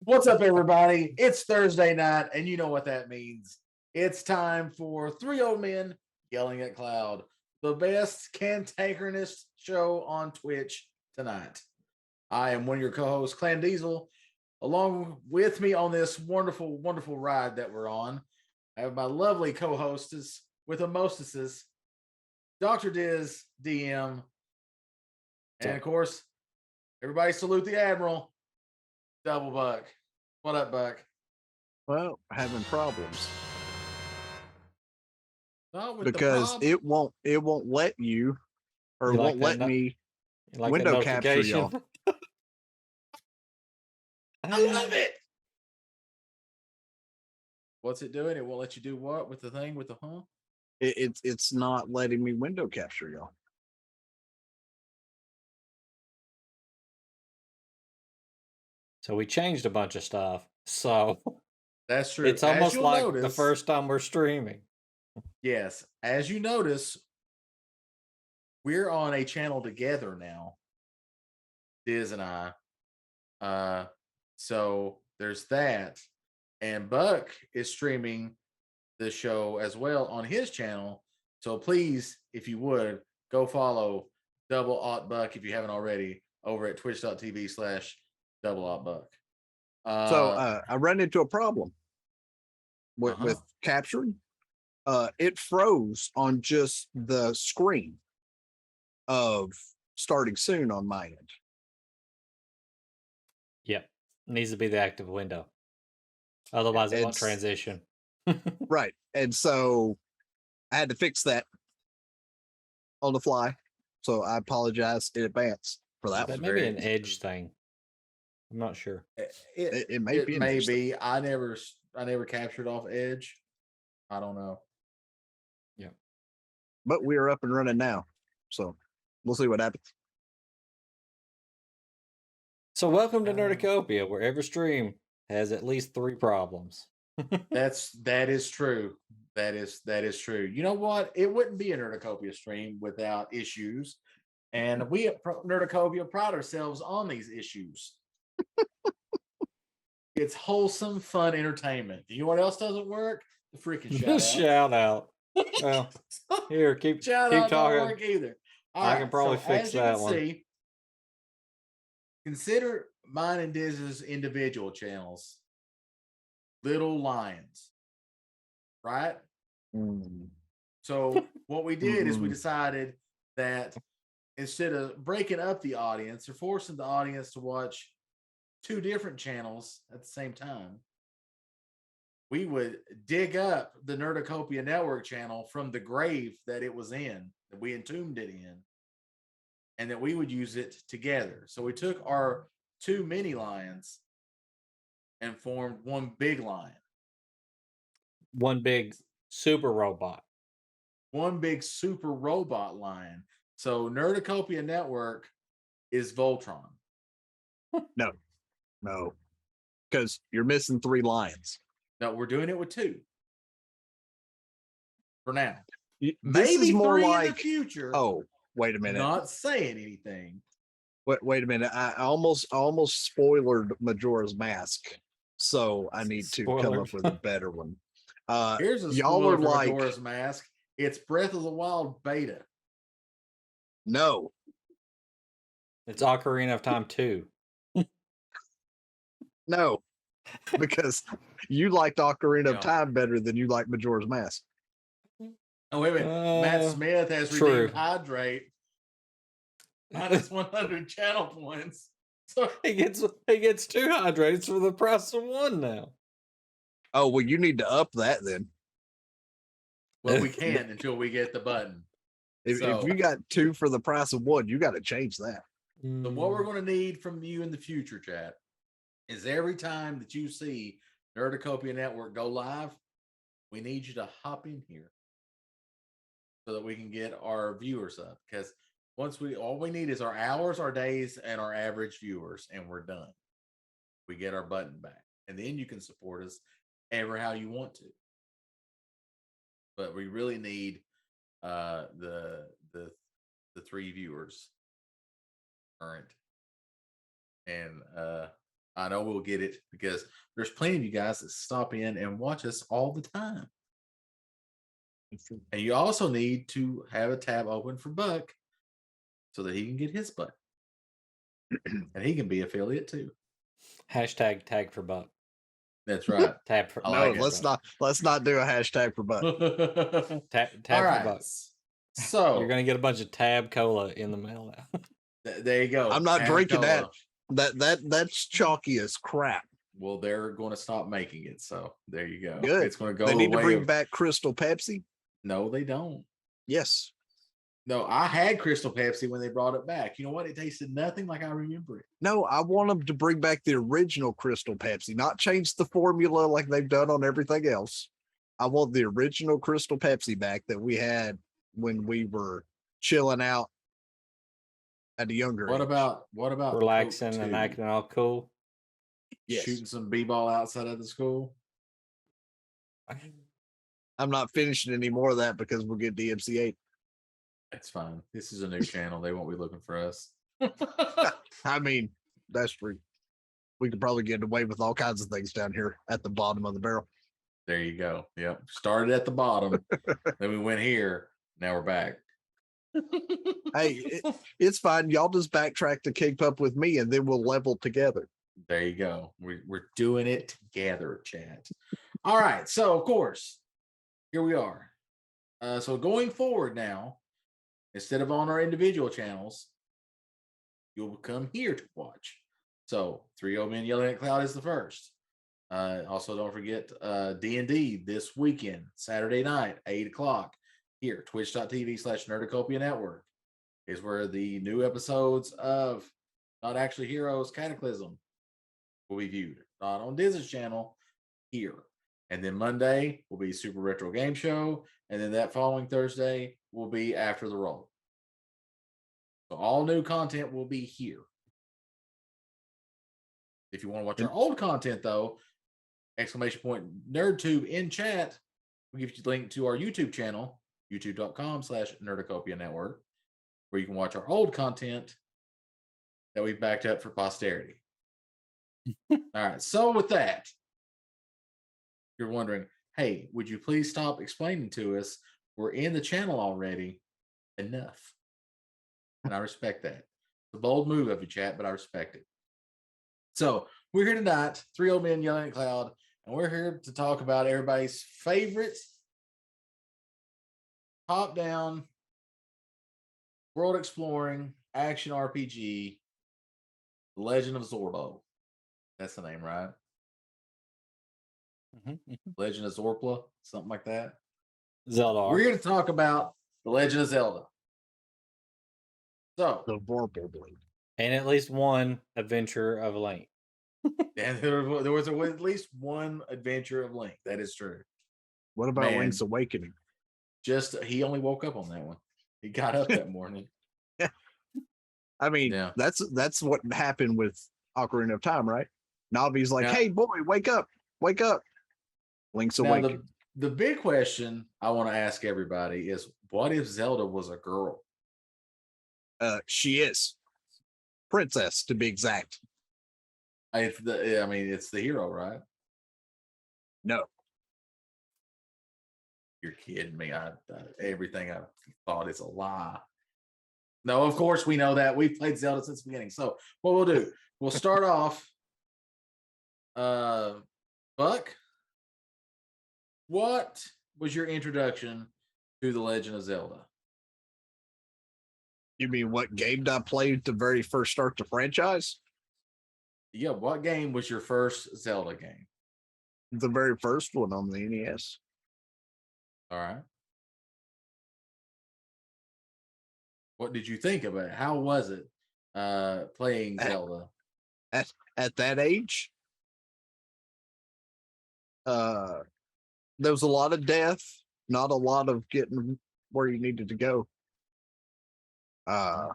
What's up, everybody? It's Thursday night, and you know what that means. It's time for Three Old Men Yelling at Cloud, the best cantankerous show on Twitch tonight. I am one of your co-hosts, Clan Diesel. Along with me on this wonderful, wonderful ride that we're on, I have my lovely co-hostess with the mostesses, Dr. Diz, DM, and of course, everybody salute the Admiral, Double Buck. What up, Buck? Well, having problems Not with the because prob. it won't let you or You like won't that? let me You like that window capture notification? y'all. I love it. What's it doing? It won't let you do what with the thing with the huh? It's not letting me window capture y'all. So we changed a bunch of stuff. So That's true. it's As almost you'll like the notice, first time we're streaming. yes, as you notice, we're on a channel together now, Diz and I. So there's that, and Buck is streaming the show as well on his channel. So please, if you would, go follow Double Aught Buck if you haven't already over at twitch.tv/Double Aught Buck. So I run into a problem with, Uh-huh. with capturing. It froze on just the screen of starting soon on my end. Yep. Needs to be the active window. Otherwise it won't It's transition. right. And so I had to fix that on the fly. So I apologize in advance for that That one. may be an edge thing. I'm not sure. It may It be may interesting. be. I never captured off Edge. I don't know. Yeah. But we're up and running now. So we'll see what happens. So welcome to Nerdicopia, where every stream has at least 3 problems. That is true. That is true. You know what? It wouldn't be a Nerdicopia stream without issues, and we at Nerdicopia pride ourselves on these issues. It's wholesome, fun entertainment. You know what else doesn't work? The freaking shout out. Shout out. Well, here, keep Shout out talking. don't work either. All I right, can probably so fix as you that can one. see, consider mine and Diz's individual channels little lions, right? Mm. So what we did is we Mm. decided that instead of breaking up the audience or forcing the audience to watch 2 different channels at the same time, we would dig up the Nerdicopia Network channel from the grave that it was in, that we entombed it in, and that we would use it together. So we took our 2 mini lions and formed one big lion, One big super robot. one big super robot lion. So Nerdicopia Network is Voltron. No, because you're missing 3 lions. No, we're doing it with 2 for now. This Maybe is more 3 like in the future. Oh, wait a minute. Not saying anything. Wait a minute. I almost spoiled Majora's Mask, so I need to come Spoiler. up with a better one. Here's a y'all spoiler are for like Majora's Mask. It's Breath of the Wild beta. no. It's Ocarina of Time 2. No, because you liked Ocarina of No. Time better than you like Majora's Mask. Oh, wait a minute. Matt Smith has redeemed true. Hydrate. Minus 100 channel points. So He gets 2 hydrates for the price of 1 now. Oh, well, you need to up that then. well, we can't until we get the button. If So- you got 2 for the price of 1, you got to change that. So what we're going to need from you in the future, chat, is every time that you see Nerdicopia Network go live, we need you to hop in here so that we can get our viewers up. Because all we need is our hours, our days, and our average viewers, and we're done. We get our button back, and then you can support us ever how you want to. But we really need the 3 viewers current, and I know we'll get it because there's plenty of you guys that stop in and watch us all the time. And you also need to have a tab open for Buck so that he can get his butt. And he can be affiliate too. Hashtag tag for Buck. That's right. Tab for I No, like it. let's not do a hashtag for Buck. Tab All for right. Buck. So You're gonna get a bunch of Tab Cola in the mail now. there you go. I'm not Tab drinking Cola. that's chalky as crap. Well, they're going to stop making it. So there you go. Good. It's going to go They need the to way bring of... back Crystal Pepsi. No, they don't. Yes. No, I had Crystal Pepsi when they brought it back. You know what? It tasted nothing like I remember it. No, I want them to bring back the original Crystal Pepsi, not change the formula like they've done on everything else. I want the original Crystal Pepsi back that we had when we were chilling out at a younger What age. about Relaxing Coke and too? acting all cool. Yes. Shooting some b-ball outside of the school? I'm not finishing any more of that because we'll get DMCA. That's fine. This is a new channel. They won't be looking for us. I mean, that's true. We could probably get away with all kinds of things down here at the bottom of the barrel. There you go. Yep. Started at the bottom. Then we went here. Now we're back. Hey, it's fine. Y'all just backtrack to keep up with me and then we'll level together. There you go. We're doing it together, chat. All right. So, of course, here we are. So going forward now, instead of on our individual channels, you'll come here to watch. So 3 Old Men Yelling at Cloud is the first. Also, don't forget D&D this weekend, Saturday night, 8 o'clock, here, twitch.tv/Nerdicopia Network is where the new episodes of Not Actually Heroes Cataclysm will be viewed. Not on Disney's channel, here. And then Monday will be Super Retro Game Show. And then that following Thursday will be After the Roll. So all new content will be here. If you want to watch our old content, though, ! NerdTube in chat, we'll give you the link to our YouTube channel, youtube.com/Nerdicopia Network, where you can watch our old content that we've backed up for posterity. All right. So with that, you're wondering, hey, would you please stop explaining to us? We're in the channel already. Enough. And I respect that. It's a bold move of you, chat, but I respect it. So we're here tonight, 3 Old Men Yelling at Cloud, and we're here to talk about everybody's favorite top-down, world-exploring action RPG, Legend of Zorlo. That's the name, right? Legend of Zorpla, something like that. Zelda. We're here to talk about the Legend of Zelda. So, The Vorpal Blade. And at least one adventure of Link. and there was at least one adventure of Link. That is true. What about Man. Link's Awakening? Just he only woke up on that one. He got up that morning. I mean, Yeah. that's what happened with Ocarina of Time, right? Navi's like, Now- hey, boy, wake up. Wake up. Link's Now, Awakening. the big question I want to ask everybody is, what if Zelda was a girl? She is. Princess, to be exact. It's the hero, right? No. You're kidding me. Everything I thought is a lie. No, of course we know that. We've played Zelda since the beginning. So what we'll do, we'll start off. Buck, what was your introduction to the Legend of Zelda? You mean what game did I play to very first start the franchise? Yeah, what game was your first Zelda game? The very first one on the NES. All right. What did you think of it? How was it playing Zelda? At that age, there was a lot of death, not a lot of getting where you needed to go. A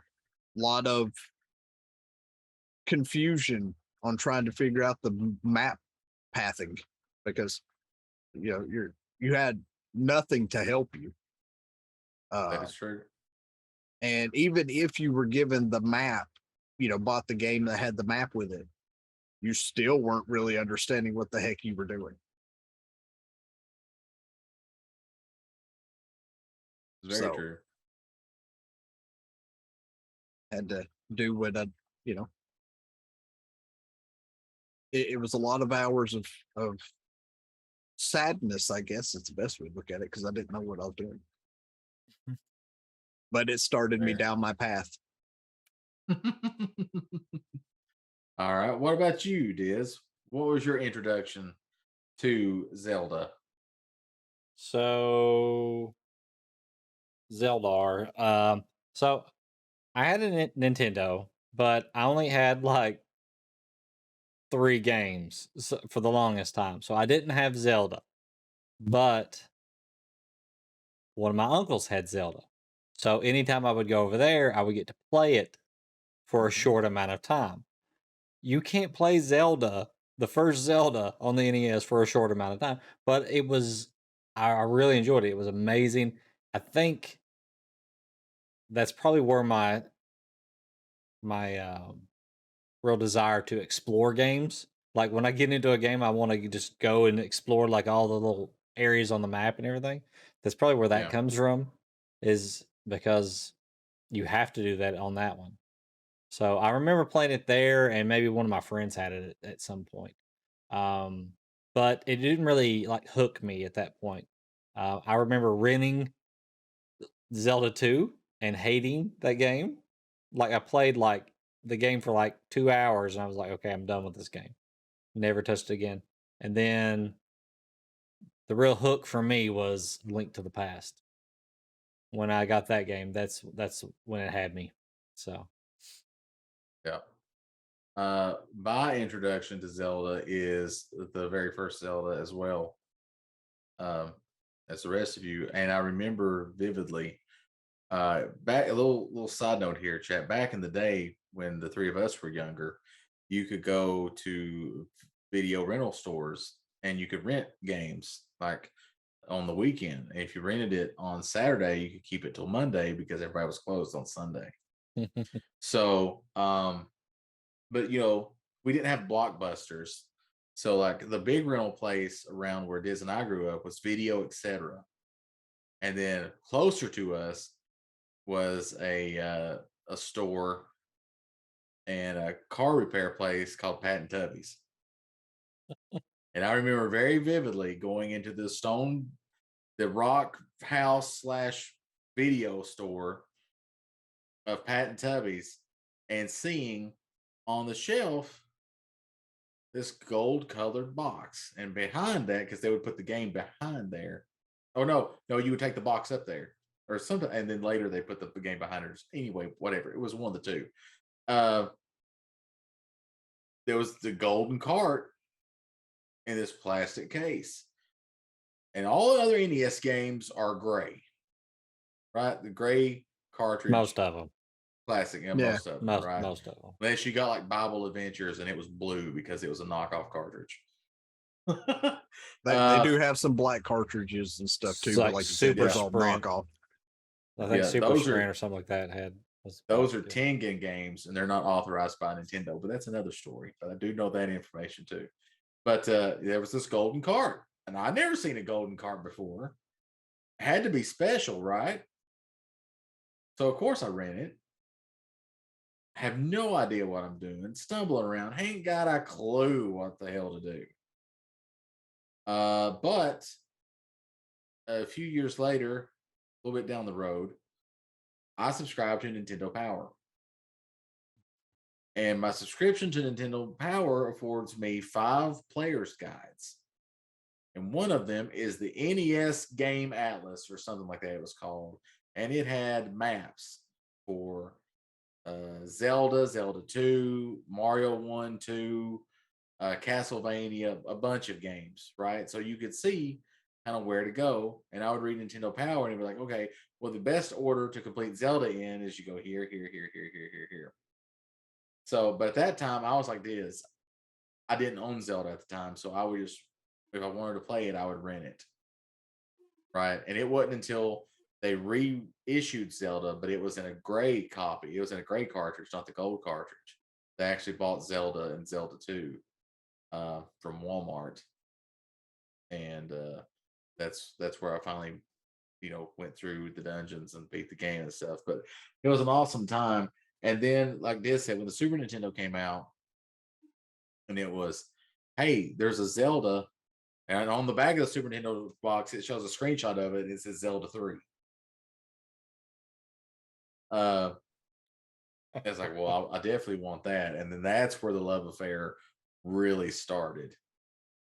lot of confusion on trying to figure out the map pathing because you had nothing to help you. That is true. And even if you were given the map, bought the game that had the map with it, you still weren't really understanding what the heck you were doing. It's very So true. had to do what I, you know, it was a lot of hours of sadness, I guess it's the best way to look at it, because I didn't know what I was doing. But it started me Fair. down my path. All right. What about you, Diz? What was your introduction to Zelda? So Zeldar. So I had a Nintendo, but I only had like 3 games for the longest time. So I didn't have Zelda, but one of my uncles had Zelda. So anytime I would go over there, I would get to play it for a short amount of time. You can't play Zelda, the first Zelda on the NES for a short amount of time, but I really enjoyed it. It was amazing. I think that's probably where my real desire to explore games. Like when I get into a game, I want to just go and explore like all the little areas on the map and everything. That's probably where that Yeah. comes from, is because you have to do that on that one. So I remember playing it there, and maybe one of my friends had it at some point. But it didn't really like hook me at that point. I remember renting Zelda 2 and hating that game. Like I played like the game for like 2 hours and I was like, okay, I'm done with this game. Never touched it again. And then the real hook for me was Link to the Past. When I got that game, that's when it had me. So Yeah. My introduction to Zelda is the very first Zelda as well, as the rest of you. And I remember vividly, back a little side note here, chat. Back in the day when the three of us were younger, you could go to video rental stores and you could rent games like on the weekend. And if you rented it on Saturday, you could keep it till Monday because everybody was closed on Sunday. So, but we didn't have blockbusters. So like the big rental place around where Diz and I grew up was Video Etc. And then closer to us was a store and a car repair place called Pat and Tubby's. And I remember very vividly going into the rock house / video store of Pat and Tubby's and seeing on the shelf this gold colored box. And behind that, because they would put the game behind there. Oh, no, you would take the box up there or something. And then later they put the game behind it. Anyway, whatever. It was one of the two. There was the golden cart in this plastic case. And all the other NES games are gray, right? The gray cartridge. most of them. Classic, yeah, Yeah. most of them, right? Most of them. Unless you got like Bible Adventures and it was blue because it was a knockoff cartridge. They do have some black cartridges and stuff too, but like like you said, Super it's all Sprint. knockoff. I think Yeah, Super those Sprint are- or something like that had. Those are Tengen games and they're not authorized by Nintendo, but that's another story. But I do know that information too. But there was this golden cart, and I'd never seen a golden cart before. It had to be special, right? So of course I rent it. Have no idea what I'm doing, stumbling around, ain't got a clue what the hell to do. But a few years later, a little bit down the road, I subscribed to Nintendo Power. And my subscription to Nintendo Power affords me 5 players' guides. And one of them is the NES Game Atlas or something like that it was called. And it had maps for Zelda, Zelda 2, Mario 1, 2, Castlevania, a bunch of games, right? So you could see kind of where to go. And I would read Nintendo Power and it'd be like, okay, well, the best order to complete Zelda in is you go here, here, here, here, here, here, here. So, but at that time, I was like this. I didn't own Zelda at the time. So I would just, if I wanted to play it, I would rent it. Right. And it wasn't until they reissued Zelda, but it was in a gray copy. It was in a gray cartridge, not the gold cartridge. They actually bought Zelda and Zelda 2 from Walmart, and that's where I finally went through the dungeons and beat the game and stuff. But it was an awesome time. And then, like Diz said, when the Super Nintendo came out, and it was, hey, there's a Zelda, and on the back of the Super Nintendo box, it shows a screenshot of it. And it says Zelda 3. It's like, well, I definitely want that. And then that's where the love affair really started.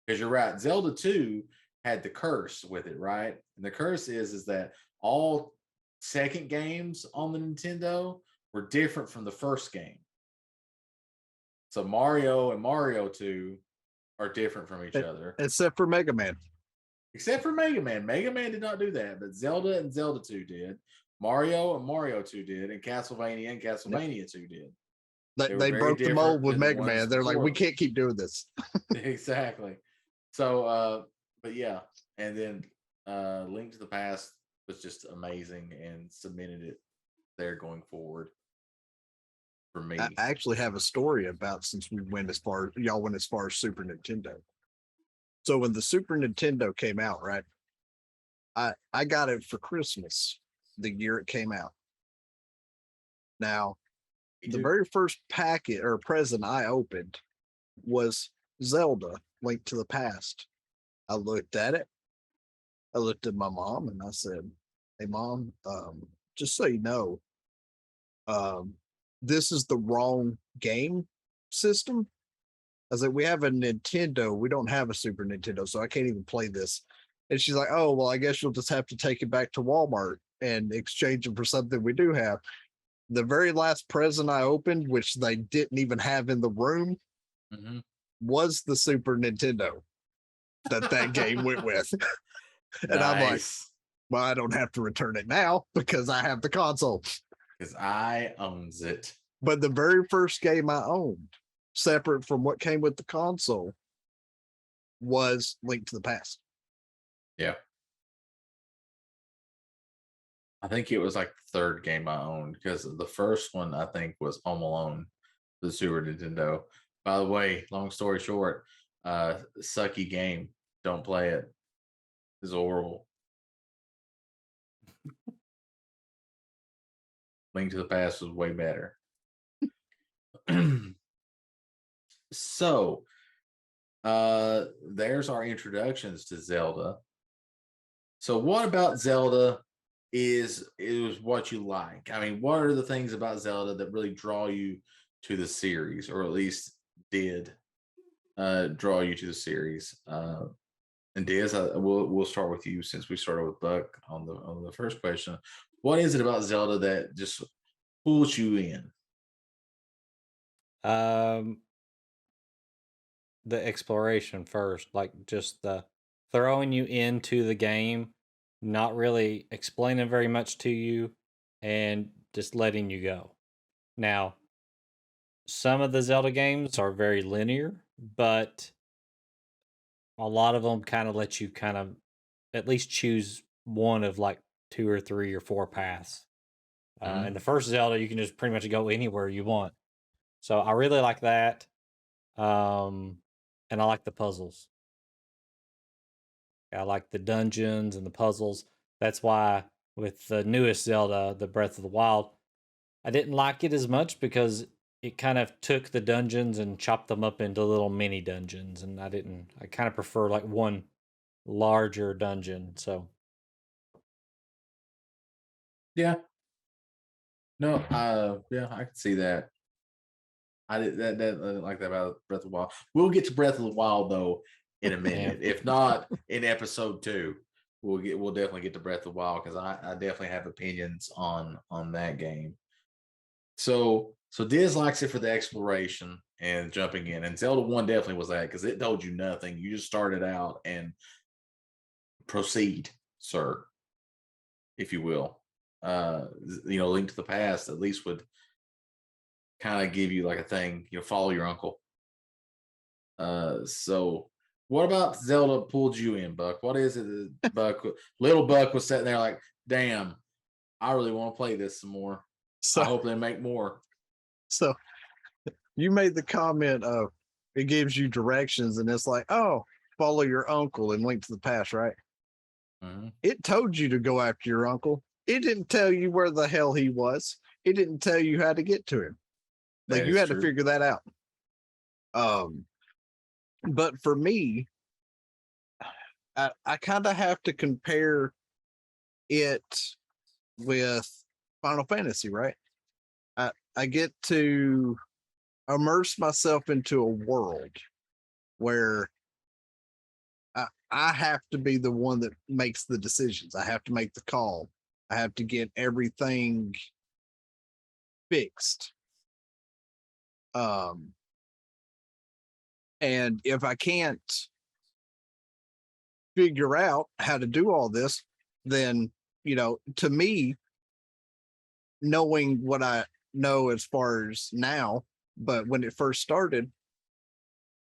Because you're right, Zelda 2 had the curse with it, right? And the curse is that all second games on the Nintendo were different from the first game. So Mario and Mario 2 are different from each other. Except for Mega Man. Except for Mega Man. Mega Man did not do that, but Zelda and Zelda 2 did. Mario and Mario 2 did, and Castlevania and Castlevania 2 did. They broke the mold with Mega Man. They're like, we can't keep doing this. Exactly. So, but yeah, and then Link to the Past was just amazing and cemented it there going forward for me. I actually have a story about, since we went as far, y'all went as far as Super Nintendo. So when the Super Nintendo came out, right, I got it for Christmas the year it came out. Now, the very first packet or present I opened was Zelda Link to the Past. I looked at it. I looked at my mom and I said, hey, Mom, just so you know, this is the wrong game system. I was like, we have a Nintendo. We don't have a Super Nintendo, so I can't even play this. And she's like, oh, well, I guess you'll just have to take it back to Walmart and exchange it for something we do have. The very last present I opened, which they didn't even have in the room, was the Super Nintendo that game went with. And I'm like, well, I don't have to return it now because I have the console. Because I owns it. But the very first game I owned, separate from what came with the console, was Link to the Past. Yeah. I think it was like the third game I owned, because the first one I think was Home Alone, the Super Nintendo. By the way, long story short, sucky game. Don't play it. It's horrible. Link to the Past was way better. So, there's our introductions to Zelda. So, what about Zelda is what you like? I mean, what are the things about Zelda that really draw you to the series, or at least did draw you to the series? And Diaz, we'll start with you since we started with Buck on the first question. What is it about Zelda that just pulls you in? The exploration first, like just the throwing you into the game, not really explaining very much to you, and just letting you go. Now, some of the Zelda games are very linear, but a lot of them kind of let you kind of at least choose one of like 2 or 3 or 4 paths. And the first Zelda, you can just pretty much go anywhere you want. So I really like that. And I like the puzzles. I like the dungeons and the puzzles. That's why with the newest Zelda, the Breath of the Wild, I didn't like it as much because it kind of took the dungeons and chopped them up into little mini dungeons, and I kind of prefer like one larger dungeon. So yeah, no, yeah, I can see that. I didn't like that about Breath of the Wild. We'll get to Breath of the Wild though in a minute. If not in episode 2, we'll definitely get to Breath of the Wild, because I definitely have opinions on that game. So Diz likes it for the exploration and jumping in, and Zelda 1 definitely was that, because it told you nothing. You just started out and proceed, sir, if you will. Link to the Past at least would kind of give you like a thing, follow your uncle. So what about Zelda pulled you in, Buck? What is it that Buck, little Buck was sitting there like, damn, I really want to play this some more. So I hope they make more. So you made the comment of, it gives you directions, and it's like, oh, follow your uncle and Link to the Past, right? Mhm. It told you to go after your uncle. It didn't tell you where the hell he was. It didn't tell you how to get to him. Like, That you is had to true. figure that out. But for me, I kind of have to compare it with Final Fantasy, right? I get to immerse myself into a world where I have to be the one that makes the decisions. I have to make the call. I have to get everything fixed. And if I can't figure out how to do all this, then, to me, knowing what I know as far as now, but when it first started,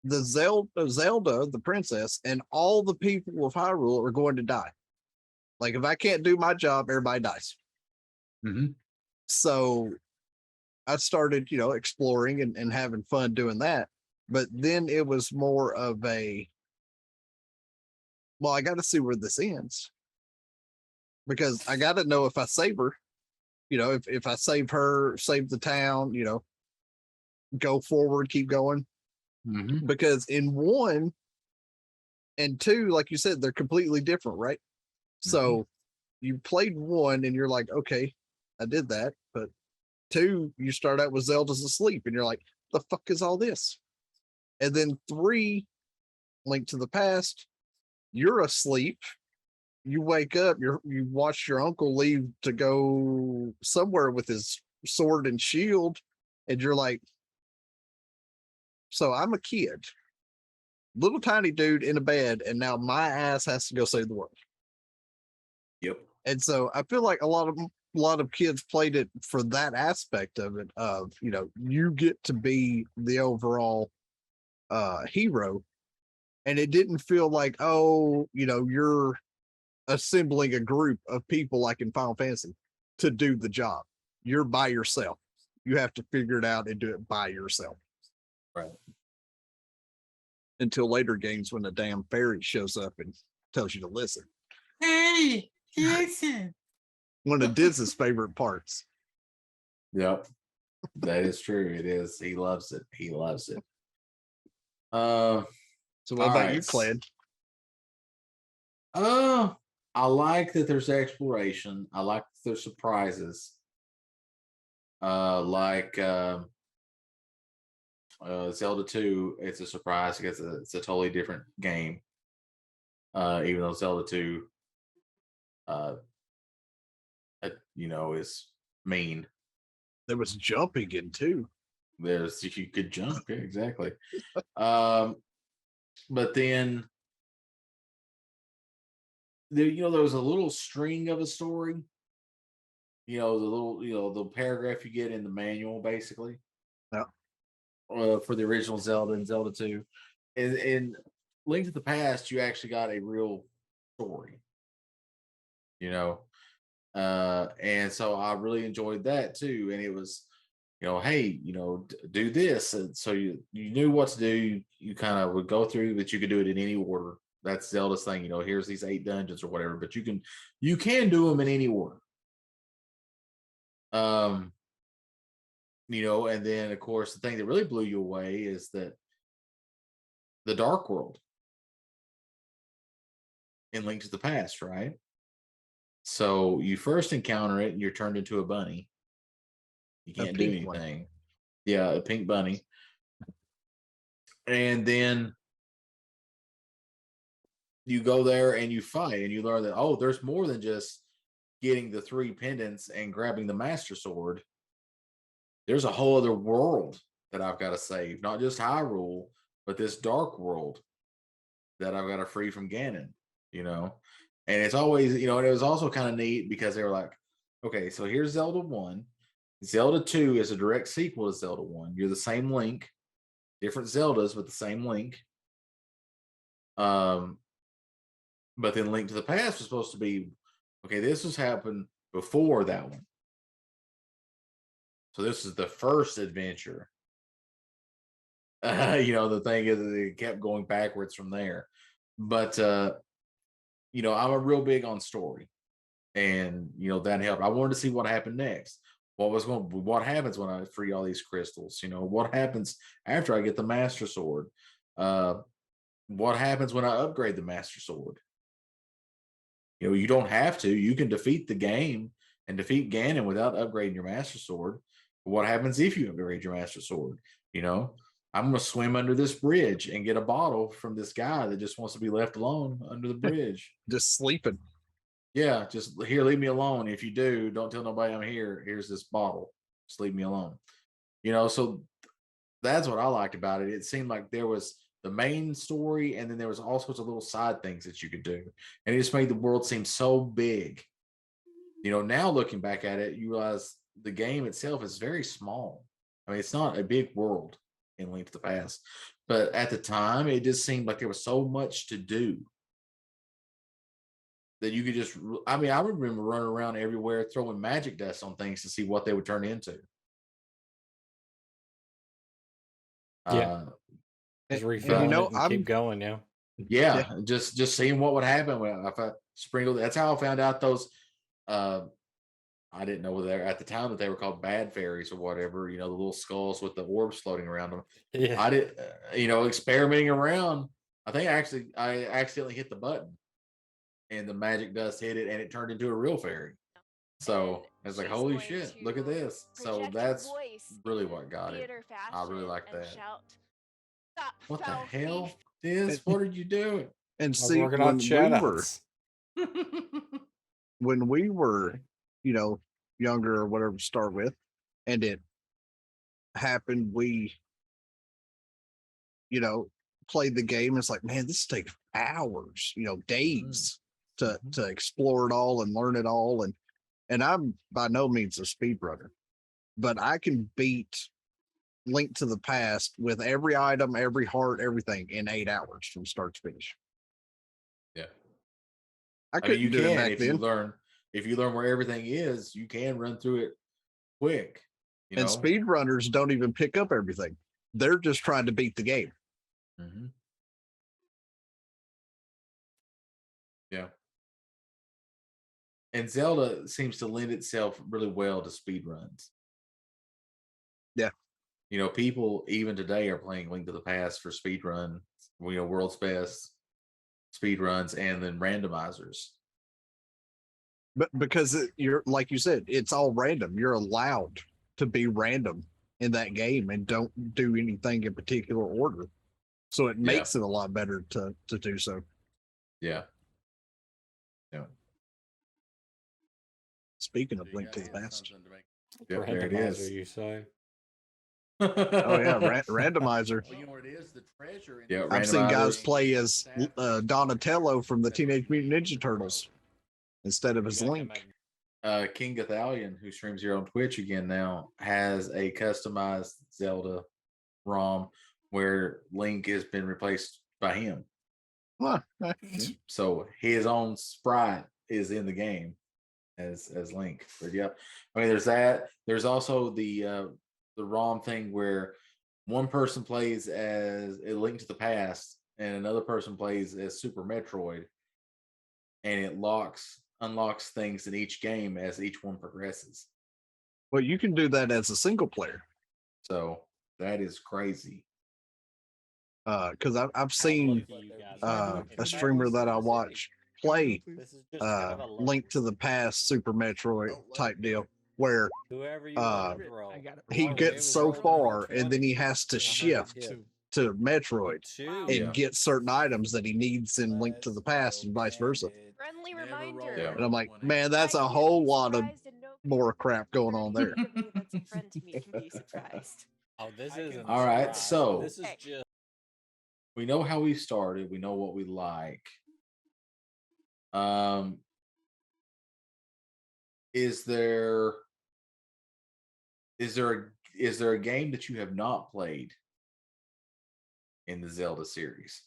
the Zelda, the princess, and all the people of Hyrule are going to die. Like, if I can't do my job, everybody dies. Mm-hmm. So I started, exploring and having fun doing that. But then it was more of a, well, I got to see where this ends, because I got to know if I save her, if I save her, save the town, go forward, keep going. Mm-hmm. Because in 1 and 2, like you said, they're completely different, right? So you played 1 and you're like, okay, I did that. But 2, you start out with Zelda's asleep and you're like, the fuck is all this? And then 3, Link to the Past, you're asleep. You wake up, you watch your uncle leave to go somewhere with his sword and shield, and you're like, so I'm a kid, little tiny dude in a bed, and now my ass has to go save the world. Yep. And so I feel like a lot of kids played it for that aspect of it, of, you get to be the overall hero, and it didn't feel like, oh, you're assembling a group of people like in Final Fantasy to do the job. You're by yourself. You have to figure it out and do it by yourself. Right. Until later games when the damn fairy shows up and tells you to listen. Hey, listen. One of Diz's favorite parts. Yep. That is true. It is. He loves it. He loves it. So what about you, Clan? I like that there's exploration. I like that there's surprises. Like Zelda 2, it's a surprise because it's a totally different game. Even though Zelda 2 is mean. There was jumping in 2. There's you could jump, yeah, exactly. But then there was a little string of a story. The little the paragraph you get in the manual, basically. Yeah. For the original Zelda and Zelda 2. In Link to the Past, you actually got a real story. And so I really enjoyed that too. And it was, hey, do this. And so you knew what to do. You kind of would go through, but you could do it in any order. That's Zelda's thing. Here's these 8 dungeons or whatever, but you can do them in any order. And then of course the thing that really blew you away is that the Dark World in Link to the Past, right? So you first encounter it and you're turned into a bunny. You can't do anything. One. Yeah, a pink bunny. And then you go there and you fight and you learn that, oh, there's more than just getting the 3 pendants and grabbing the Master Sword. There's a whole other world that I've got to save, not just Hyrule, but this dark world that I've got to free from Ganon, And it's always, and it was also kind of neat because they were like, okay, so here's Zelda 1. Zelda 2 is a direct sequel to Zelda 1. You're the same Link, different Zeldas, but the same Link. But then Link to the Past was supposed to be, okay, this was happened before that one. So this is the first adventure The thing is, that it kept going backwards from there. But I'm a real big on story, and that helped. I wanted to see what happened next. What happens when I free all these crystals? What happens after I get the Master Sword? Uh, what happens when I upgrade the Master Sword? You don't have to. You can defeat the game and defeat Ganon without upgrading your Master Sword. But what happens if you upgrade your Master Sword? I'm going to swim under this bridge and get a bottle from this guy that just wants to be left alone under the bridge. Just sleeping. Yeah, just here, leave me alone. If you do, don't tell nobody I'm here. Here's this bottle. Just leave me alone. So that's what I liked about it. It seemed like there was the main story, and then there was all sorts of little side things that you could do. And it just made the world seem so big. Now looking back at it, you realize the game itself is very small. I mean, it's not a big world in Link to the Past. But at the time, it just seemed like there was so much to do that you could just, I remember running around everywhere throwing magic dust on things to see what they would turn into. Yeah. Just And, refilling it and keep going. Yeah, just seeing what would happen if I sprinkled. That's how I found out those. I didn't know whether at the time that they were called bad fairies or whatever. The little skulls with the orbs floating around them. Yeah. I did, experimenting around. I think I accidentally hit the button, and the magic dust hit it, and it turned into a real fairy. So I was like, "Holy shit! Look at this!" So that's really what got it. I really like that. What the hell? What are you doing? And see, when we were, younger or whatever to start with, and it happened, we, played the game. It's like, man, this takes hours, days to explore it all and learn it all. And I'm by no means a speedrunner, but I can beat Link to the Past with every item, every heart, everything in 8 hours from start to finish. Yeah, I couldn't do it back if then. If you learn where everything is, you can run through it quick. And speedrunners don't even pick up everything. They're just trying to beat the game. Mm-hmm. Yeah. And Zelda seems to lend itself really well to speedruns. Yeah. People even today are playing Link to the Past for speedrun, world's best speedruns, and then randomizers. But because you're, like you said, it's all random. You're allowed to be random in that game and don't do anything in particular order. So it makes it a lot better to do so. Yeah. Yeah. Speaking of Link to the Past. Yep, there it is. You say? Oh yeah, randomizer. Well, it is the treasure. I've seen guys play as Donatello from the Teenage Mutant Ninja Turtles instead of as Link. King Gathalion, who streams here on Twitch again now, has a customized Zelda ROM where Link has been replaced by him. Huh. So his own sprite is in the game as Link. But yep. There's that. There's also the ROM thing where one person plays as a Link to the Past and another person plays as Super Metroid, and it unlocks things in each game as each one progresses. Well, you can do that as a single player. So that is crazy. Because I've seen a streamer that I watch play Link to the Past Super Metroid type deal, where he gets so far and then he has to shift to Metroid and get certain items that he needs in Link to the Past and vice versa. Friendly reminder. Yeah. And I'm like, man, that's a whole lot of more crap going on there. That's a friend to me can be surprised. Oh, this isn't all right. So this is just, we know how we started. We know what we like. Is there a game that you have not played in the Zelda series?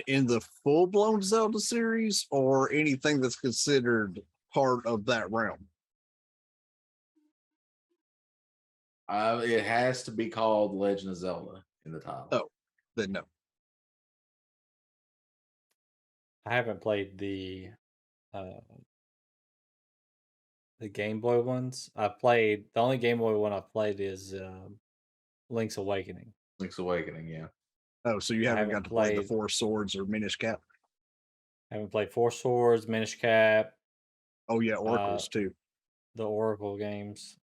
In the full-blown Zelda series, or anything that's considered part of that realm? It has to be called Legend of Zelda in the title. Oh, then no. I haven't played the Game Boy ones. The only Game Boy one I've played is Link's Awakening. Link's Awakening, yeah. Oh, so you I haven't haven't got to play the played- Four Swords or Minish Cap? I haven't played Four Swords, Minish Cap, Oh yeah, Oracles too. the Oracle games.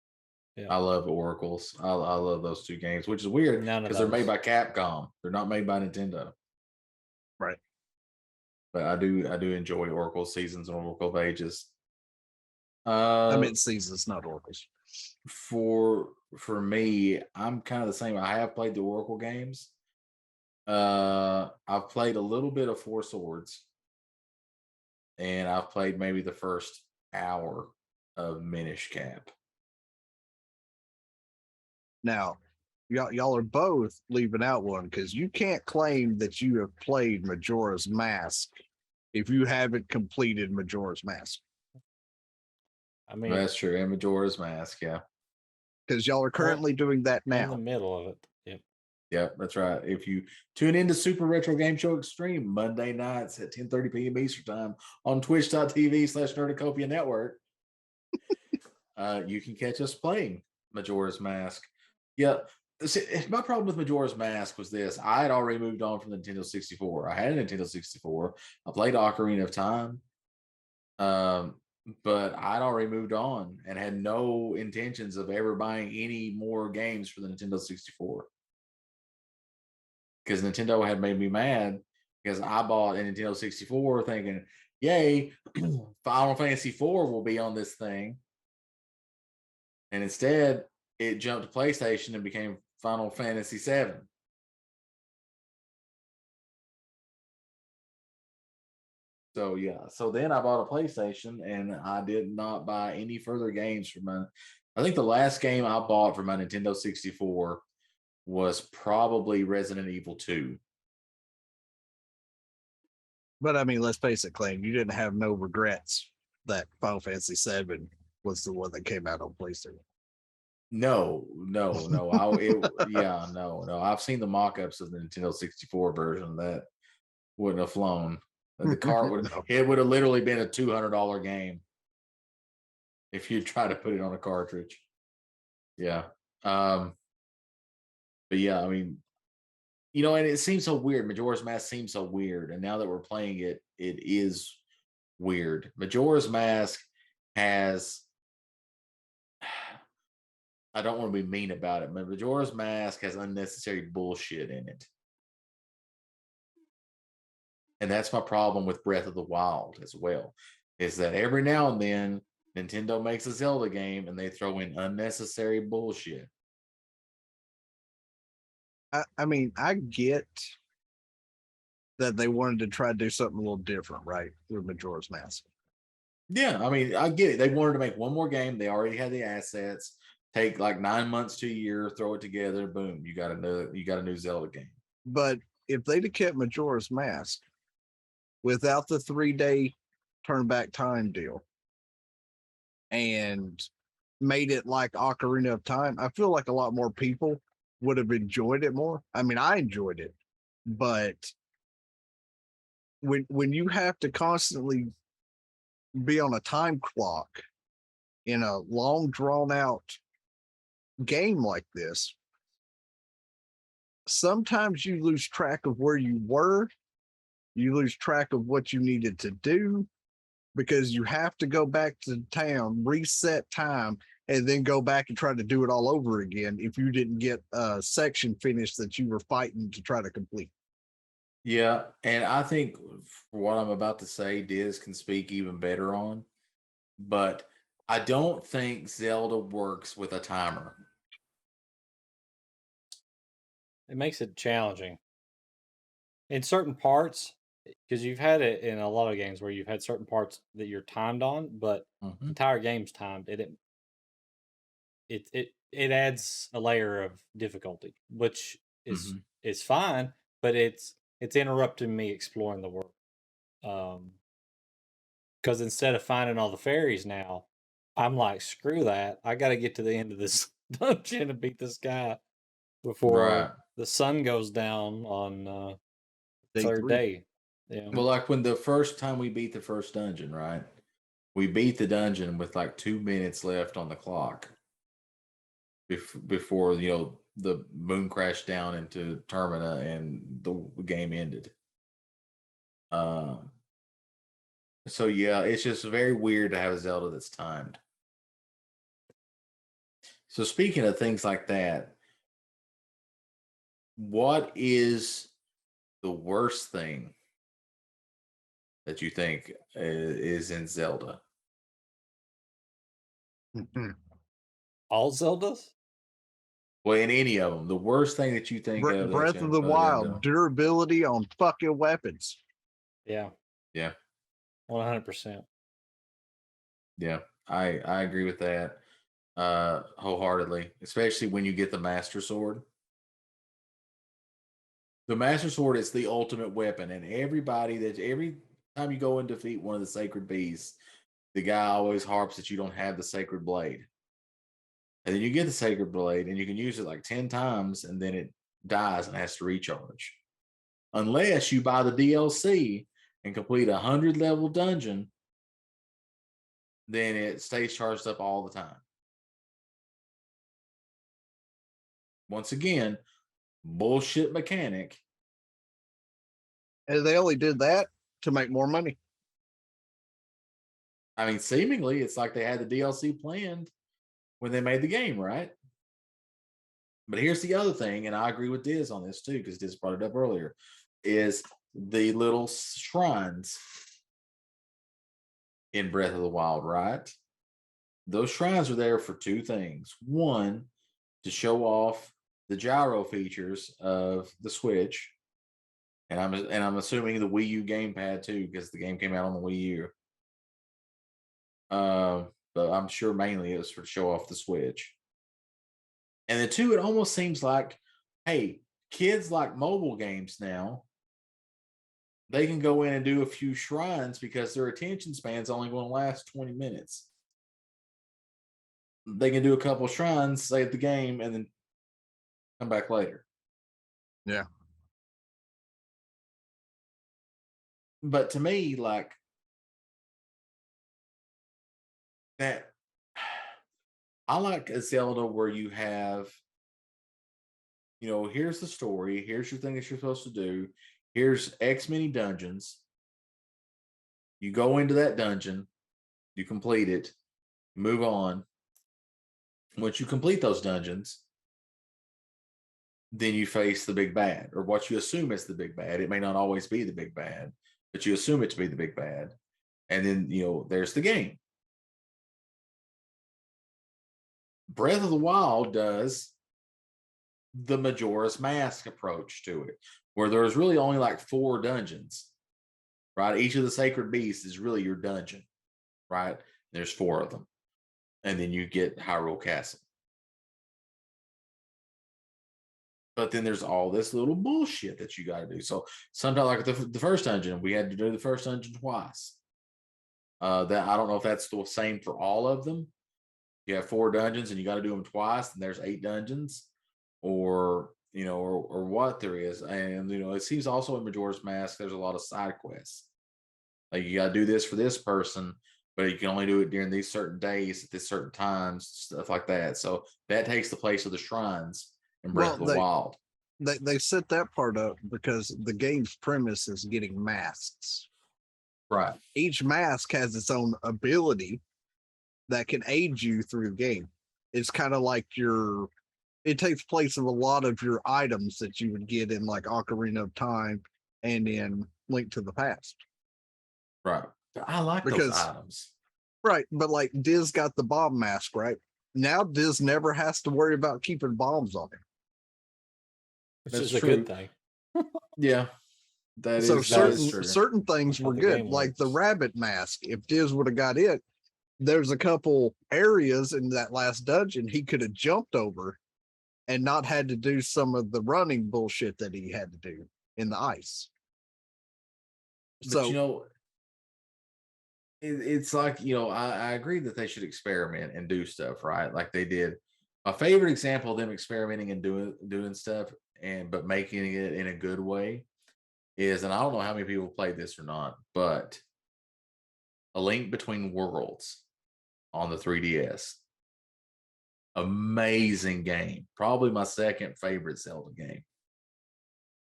I love Oracles. I love those two games, which is weird None of because they're made those. by Capcom. They're not made by Nintendo. Right. But I do enjoy Oracle Seasons and Oracle of Ages. I meant Seasons, not Oracles. For me, I'm kind of the same. I have played the Oracle games. I've played a little bit of Four Swords, and I've played maybe the first hour of Minish Cap. Now, y'all are both leaving out one because you can't claim that you have played Majora's Mask if you haven't completed Majora's Mask. I mean, That's true. And Majora's Mask, yeah. Because y'all are currently doing that in the now. middle of it. Yep. Yep, that's right. If you tune into Super Retro Game Show Extreme Monday nights at 10:30 p.m. Eastern Time on twitch.tv/Nerdicopia Network, you can catch us playing Majora's Mask. Yeah. See, my problem with Majora's Mask was this. I had already moved on from the Nintendo 64. I had a Nintendo 64. I played Ocarina of Time. But I'd already moved on and had no intentions of ever buying any more games for the Nintendo 64. Because Nintendo had made me mad because I bought a Nintendo 64 thinking, yay, Final Fantasy IV will be on this thing. And instead, it jumped to PlayStation and became Final Fantasy VII. So yeah, so then I bought a PlayStation and I did not buy any further games for my. I think the last game I bought for my Nintendo 64 was probably Resident Evil 2. But I mean, let's face it, Clay, you didn't have no regrets that Final Fantasy VII was the one that came out on PlayStation. No. No. I've seen the mock-ups of the Nintendo 64 version that wouldn't have flown. The cart would No. it would have literally been a $200 game if you try to put it on a cartridge. Yeah. But yeah, I mean, and it seems so weird. Majora's Mask seems so weird, and now that we're playing it, it is weird. Majora's Mask has. I don't want to be mean about it, but Majora's Mask has unnecessary bullshit in it. And that's my problem with Breath of the Wild as well, is that every now and then Nintendo makes a Zelda game and they throw in unnecessary bullshit. I mean, I get that they wanted to try to do something a little different, right? With Majora's Mask. Yeah, I mean, I get it. They wanted to make one more game. They already had the assets. Take like 9 months to a year, throw it together, boom, you got a new Zelda game. But if they'd have kept Majora's Mask without the 3-day turn back time deal and made it like Ocarina of Time, I feel like a lot more people would have enjoyed it more. I mean, I enjoyed it, but when you have to constantly be on a time clock in a long drawn out game like this, sometimes you lose track of where you were, you lose track of what you needed to do, because you have to go back to town, reset time, and then go back and try to do it all over again if you didn't get a section finished that you were fighting to try to complete. Yeah, and I think for what I'm about to say, Diz can speak even better on, but I don't think Zelda works with a timer. It makes it challenging in certain parts because you've had it in a lot of games where you've had certain parts that you're timed on, but the entire game's timed. It adds a layer of difficulty, which is fine, but it's interrupting me exploring the world. Because instead of finding all the fairies now, I'm like, screw that. I got to get to the end of this dungeon to beat this guy before Right. the sun goes down on Day third 3. day. Yeah. Well, like when the first time we beat the first dungeon, right? We beat the dungeon with like 2 minutes left on the clock before the moon crashed down into Termina and the game ended. So yeah, it's just very weird to have a Zelda that's timed. So speaking of things like that, what is the worst thing that you think is in Zelda? All Zeldas? Well, in any of them, the worst thing that you think of Breath of the Wild, durability on fucking weapons. Yeah. Yeah. 100%. Yeah, I agree with that wholeheartedly, especially when you get the Master Sword. The Master Sword is the ultimate weapon, and every time you go and defeat one of the sacred beasts, the guy always harps that you don't have the sacred blade. And then you get the sacred blade and you can use it like 10 times and then it dies and has to recharge. Unless you buy the DLC and complete 100-level dungeon, then it stays charged up all the time. Once again, bullshit mechanic. And they only did that to make more money. I mean, seemingly it's like they had the DLC planned when they made the game, right? But here's the other thing, and I agree with Diz on this too, because Diz brought it up earlier, is the little shrines in Breath of the Wild, right? Those shrines are there for two things. One, to show off the gyro features of the Switch, and I'm assuming the Wii U gamepad too, because the game came out on the Wii U. But I'm sure mainly it was for show off the Switch. And the two, it almost seems like, hey, kids like mobile games now. They can go in and do a few shrines because their attention span's only going to last 20 minutes. They can do a couple shrines, save the game, and then come back later. Yeah. But to me, like that, I like a Zelda where you have, here's the story, here's your thing that you're supposed to do, here's X many dungeons. You go into that dungeon, you complete it, move on. Once you complete those dungeons, then you face the big bad, or what you assume is the big bad. It may not always be the big bad, but you assume it to be the big bad. And then, there's the game. Breath of the Wild does the Majora's Mask approach to it, where there's really only like 4 dungeons, right? Each of the sacred beasts is really your dungeon, right? There's 4 of them. And then you get Hyrule Castle. But then there's all this little bullshit that you got to do. So sometimes, like the first dungeon, we had to do the first dungeon twice. That I don't know if that's the same for all of them. You have 4 dungeons and you got to do them twice, and there's 8 dungeons, or or what there is. And it seems also in Majora's Mask there's a lot of side quests. Like you got to do this for this person, but you can only do it during these certain days at these certain times, stuff like that. So that takes the place of the shrines in Breath of the Wild. They set that part up because the game's premise is getting masks. Right. Each mask has its own ability that can aid you through the game. It's kind of like it takes place of a lot of your items that you would get in like Ocarina of Time and in Link to the Past. Right. I like those items. Right. But like Diz got the bomb mask, right? Now Diz never has to worry about keeping bombs on him. Which That's is a good thing. Yeah. That So is true. certain things were good, like the rabbit mask. If Diz would have got it, there's a couple areas in that last dungeon he could have jumped over and not had to do some of the running bullshit that he had to do in the ice. But it's like, I agree that they should experiment and do stuff, right? Like they did My favorite example of them experimenting and doing stuff but making it in a good way is, and I don't know how many people played this or not, but A Link Between Worlds on the 3DS. Amazing game. Probably my second favorite Zelda game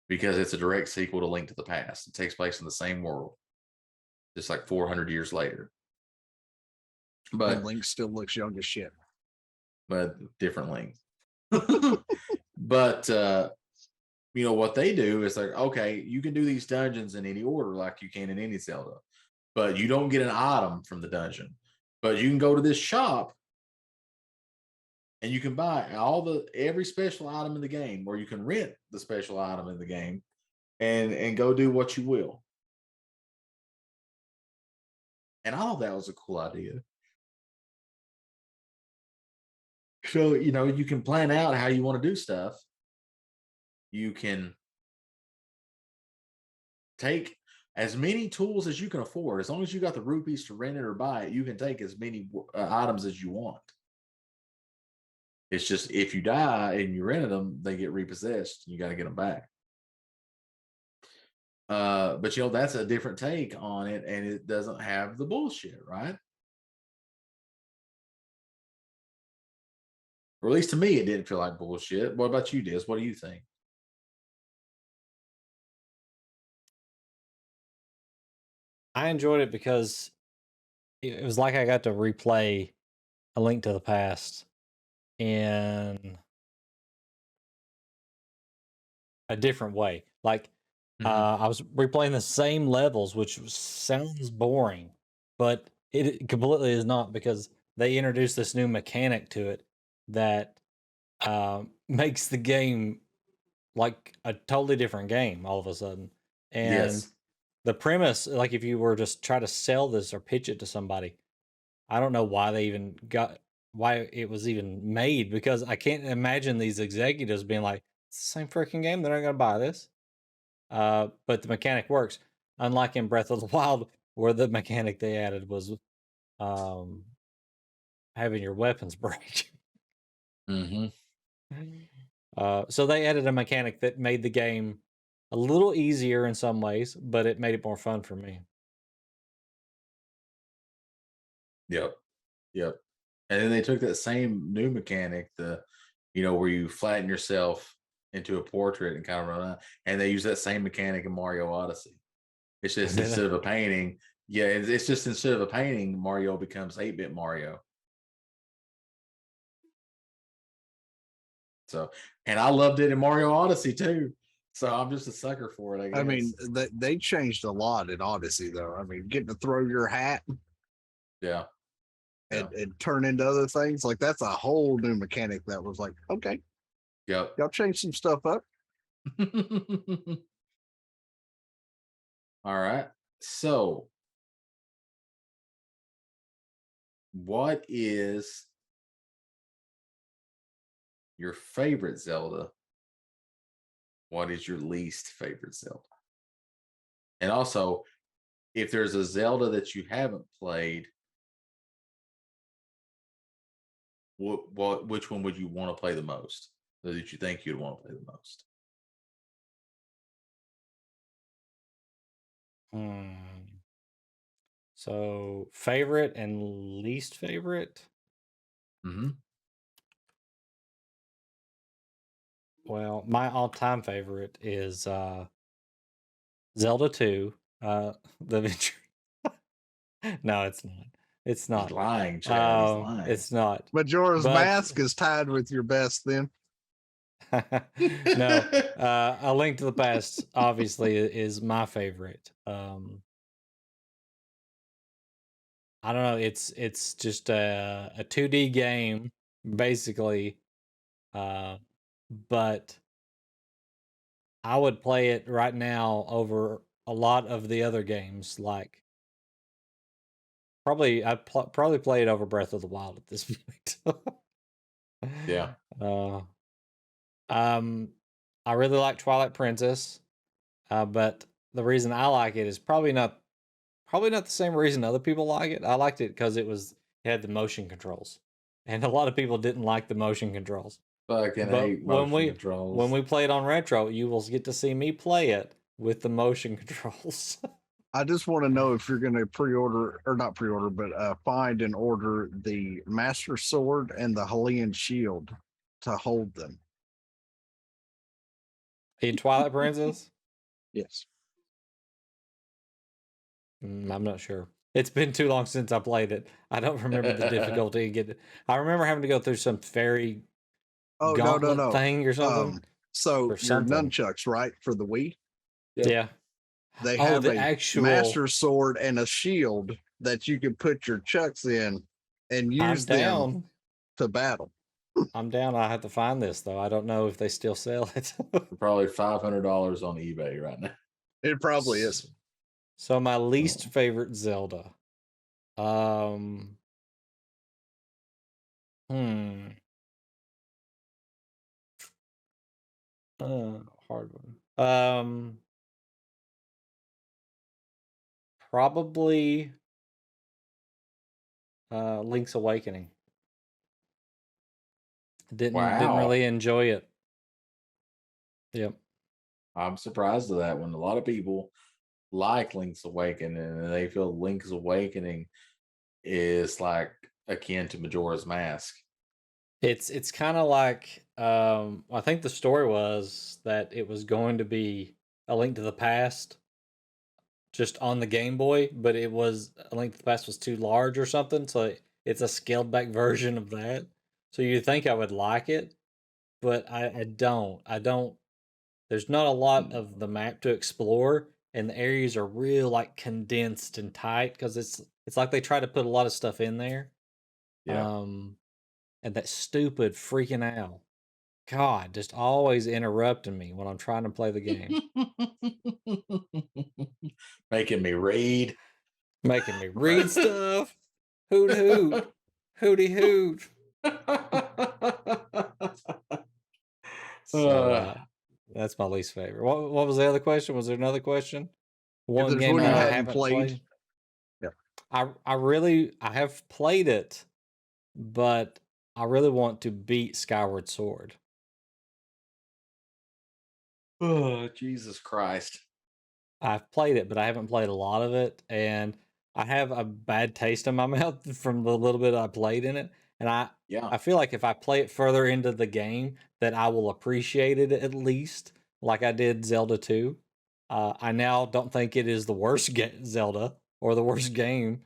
because it's a direct sequel to Link to the Past. It takes place in the same world, just like 400 years later. And But Link still looks young as shit. different Link. But what they do is like, okay, you can do these dungeons in any order like you can in any Zelda, but you don't get an item from the dungeon. But you can go to this shop and you can buy every special item in the game, or you can rent the special item in the game and go do what you will. And I thought that was a cool idea. So, you can plan out how you want to do stuff. You can take as many tools as you can afford. As long as you got the rupees to rent it or buy it, you can take as many items as you want. It's just if you die and you rented them, they get repossessed. You got to get them back. But that's a different take on it, and it doesn't have the bullshit, right? Or at least to me, it didn't feel like bullshit. What about you, Diz? What do you think? I enjoyed it because it was like I got to replay A Link to the Past in a different way. Like I was replaying the same levels, which sounds boring, but it completely is not, because they introduced this new mechanic to it that makes the game like a totally different game all of a sudden. And Yes. the premise, like if you were just try to sell this or pitch it to somebody, I don't know why it was even made, because I can't imagine these executives being like, it's the same freaking game, they're not going to buy this. But the mechanic works, unlike in Breath of the Wild, where the mechanic they added was having your weapons break. Mm-hmm. So they added a mechanic that made the game a little easier in some ways, but it made it more fun for me. Yep. Yep. And then they took that same new mechanic, where you flatten yourself into a portrait and kind of run out, and they use that same mechanic in Mario Odyssey. It's just instead of a painting, it's just instead of a painting, Mario becomes 8-bit Mario. So, and I loved it in Mario Odyssey too. So I'm just a sucker for it, I guess. I mean, they changed a lot in Odyssey, though. I mean, getting to throw your hat yeah. and turn into other things, like that's a whole new mechanic that was like, okay, Yep. y'all changed some stuff up. All right. So, what is your favorite Zelda? What is your least favorite Zelda? And also, if there's a Zelda that you haven't played, which one would you want to play the most? Or that you think you'd want to play the most? So favorite and least favorite? Mm-hmm. Well, my all-time favorite is Zelda 2, the adventure. No, it's not. It's He's not. lying, Chad. He's lying. It's not. Majora's But- Mask is tied with your best then. No, A Link to the Past obviously is my favorite. I don't know. It's just a 2D game basically, but I would play it right now over a lot of the other games. Like I'd probably play it over Breath of the Wild at this point. Yeah. I really like Twilight Princess, but the reason I like it is probably not the same reason other people like it. I liked it because it had the motion controls. and a lot of people didn't like the motion controls. Fucking But hate when motion we controls. when we play it on retro, you will get to see me play it with the motion controls. I just want to know if you're going to pre-order or not pre-order, but find and order the Master Sword and the Hylian Shield to hold them. In Twilight Princess? Yes. I'm not sure. It's been too long since I played it. I don't remember the difficulty. I remember having to go through some fairy Oh, gauntlet no. thing or something. So or your something. nunchucks, right, for the Wii, Yep. Yeah. they Oh, have the a actual Master Sword and a shield that you can put your chucks in and I'm use them down. to battle. I'm down. I have to find this though. I don't know if they still sell it. Probably $500 on eBay right now. It probably is. So my least favorite Zelda. Hmm. Hard one. Probably Link's Awakening. Didn't Wow. really enjoy it. Yep. I'm surprised at that one. A lot of people like Link's Awakening and they feel Link's Awakening is like akin to Majora's Mask. It's kind of like I think the story was that it was going to be A Link to the Past just on the Game Boy, but it was A Link to the Past was too large or something, so it's a scaled back version of that. So you think I would like it, but I don't. I don't. There's not a lot of the map to explore, and the areas are real like condensed and tight because it's like they try to put a lot of stuff in there. Yeah. And that stupid freaking owl. God, just always interrupting me when I'm trying to play the game. Making me read. Making me read stuff. Hoot hoot. Hooty hoot. So that's my least favorite. What was the other question? Was there another question? One there's game one you that I hadn't haven't played. played. Yeah. I have played it, but I really want to beat Skyward Sword. Oh, Jesus Christ. I've played it, but I haven't played a lot of it, and I have a bad taste in my mouth from the little bit I played in it. And Yeah. I feel like if I play it further into the game, that I will appreciate it at least, like I did Zelda 2. I now don't think it is the worst Zelda or the worst game.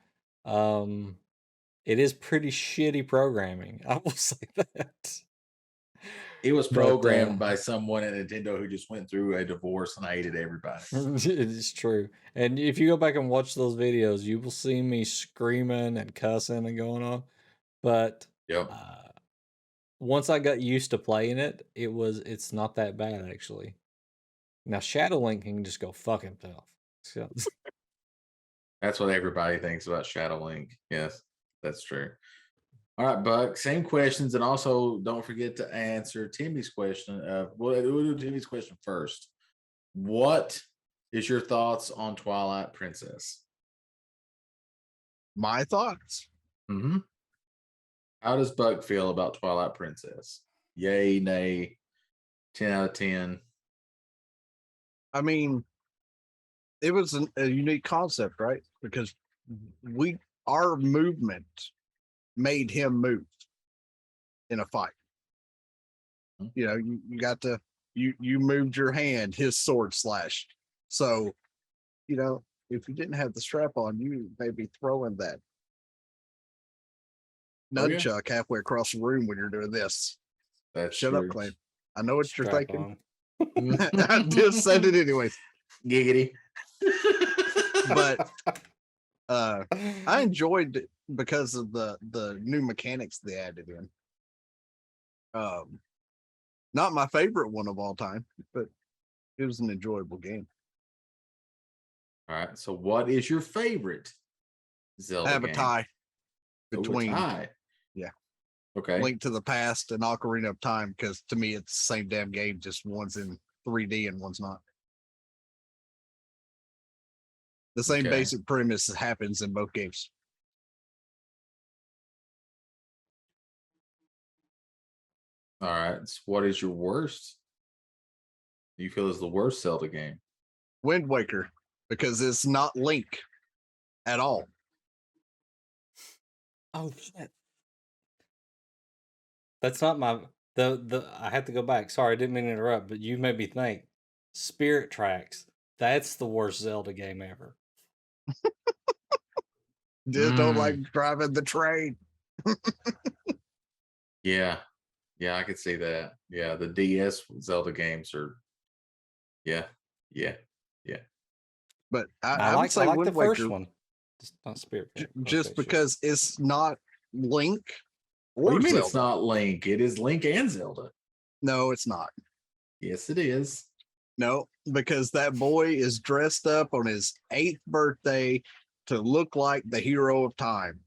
It is pretty shitty programming. I will say that. It was But, programmed by someone at Nintendo who just went through a divorce and hated everybody. It is true. And if you go back and watch those videos, you will see me screaming and cussing and going on. But Yep. once I got used to playing it, it's not that bad actually. Now Shadow Link can just go fuck himself. So, That's what everybody thinks about Shadow Link. Yes, that's true. All right, Buck. Same questions, and also don't forget to answer Timmy's question. We'll do Timmy's question first. What is your thoughts on Twilight Princess? My thoughts. Mm-hmm. How does Buck feel about Twilight Princess? Yay, nay, 10 out of 10. I mean, it was a unique concept, right? Because our movement made him move in a fight. You know, you got to you moved your hand, his sword slashed. So, you know, if you didn't have the strap on, you may be throwing that nunchuck halfway across the room when you're doing this. That's Shut true. up, Clay. I know what you're strap thinking. on. I just said it anyways. Giggity. But I enjoyed it because of the new mechanics they added in. Not my favorite one of all time, but it was an enjoyable game. All right. So, what is your favorite Zelda I have game? a tie Oh, a between tie. Yeah. Okay. Link to the Past and Ocarina of Time, because to me it's the same damn game, just one's in 3D and one's not. The same Okay. basic premise happens in both games. All right. So what is your worst? You feel is the worst Zelda game? Wind Waker, because it's not Link at all. Oh shit. That's not my the I had to go back. Sorry, I didn't mean to interrupt, but you made me think. Spirit Tracks. That's the worst Zelda game ever. Just don't like driving the train. Yeah. Yeah, I could see that. Yeah, the DS Zelda games are yeah. Yeah. But I I would like say the Wind first Waker one. Just not Spirit Tracks. just because it's not Link What do or you mean Zelda. it's not Link? It is Link and Zelda. No, it's not. Yes, it is. No, because that boy is dressed up on his 8th birthday to look like the hero of time.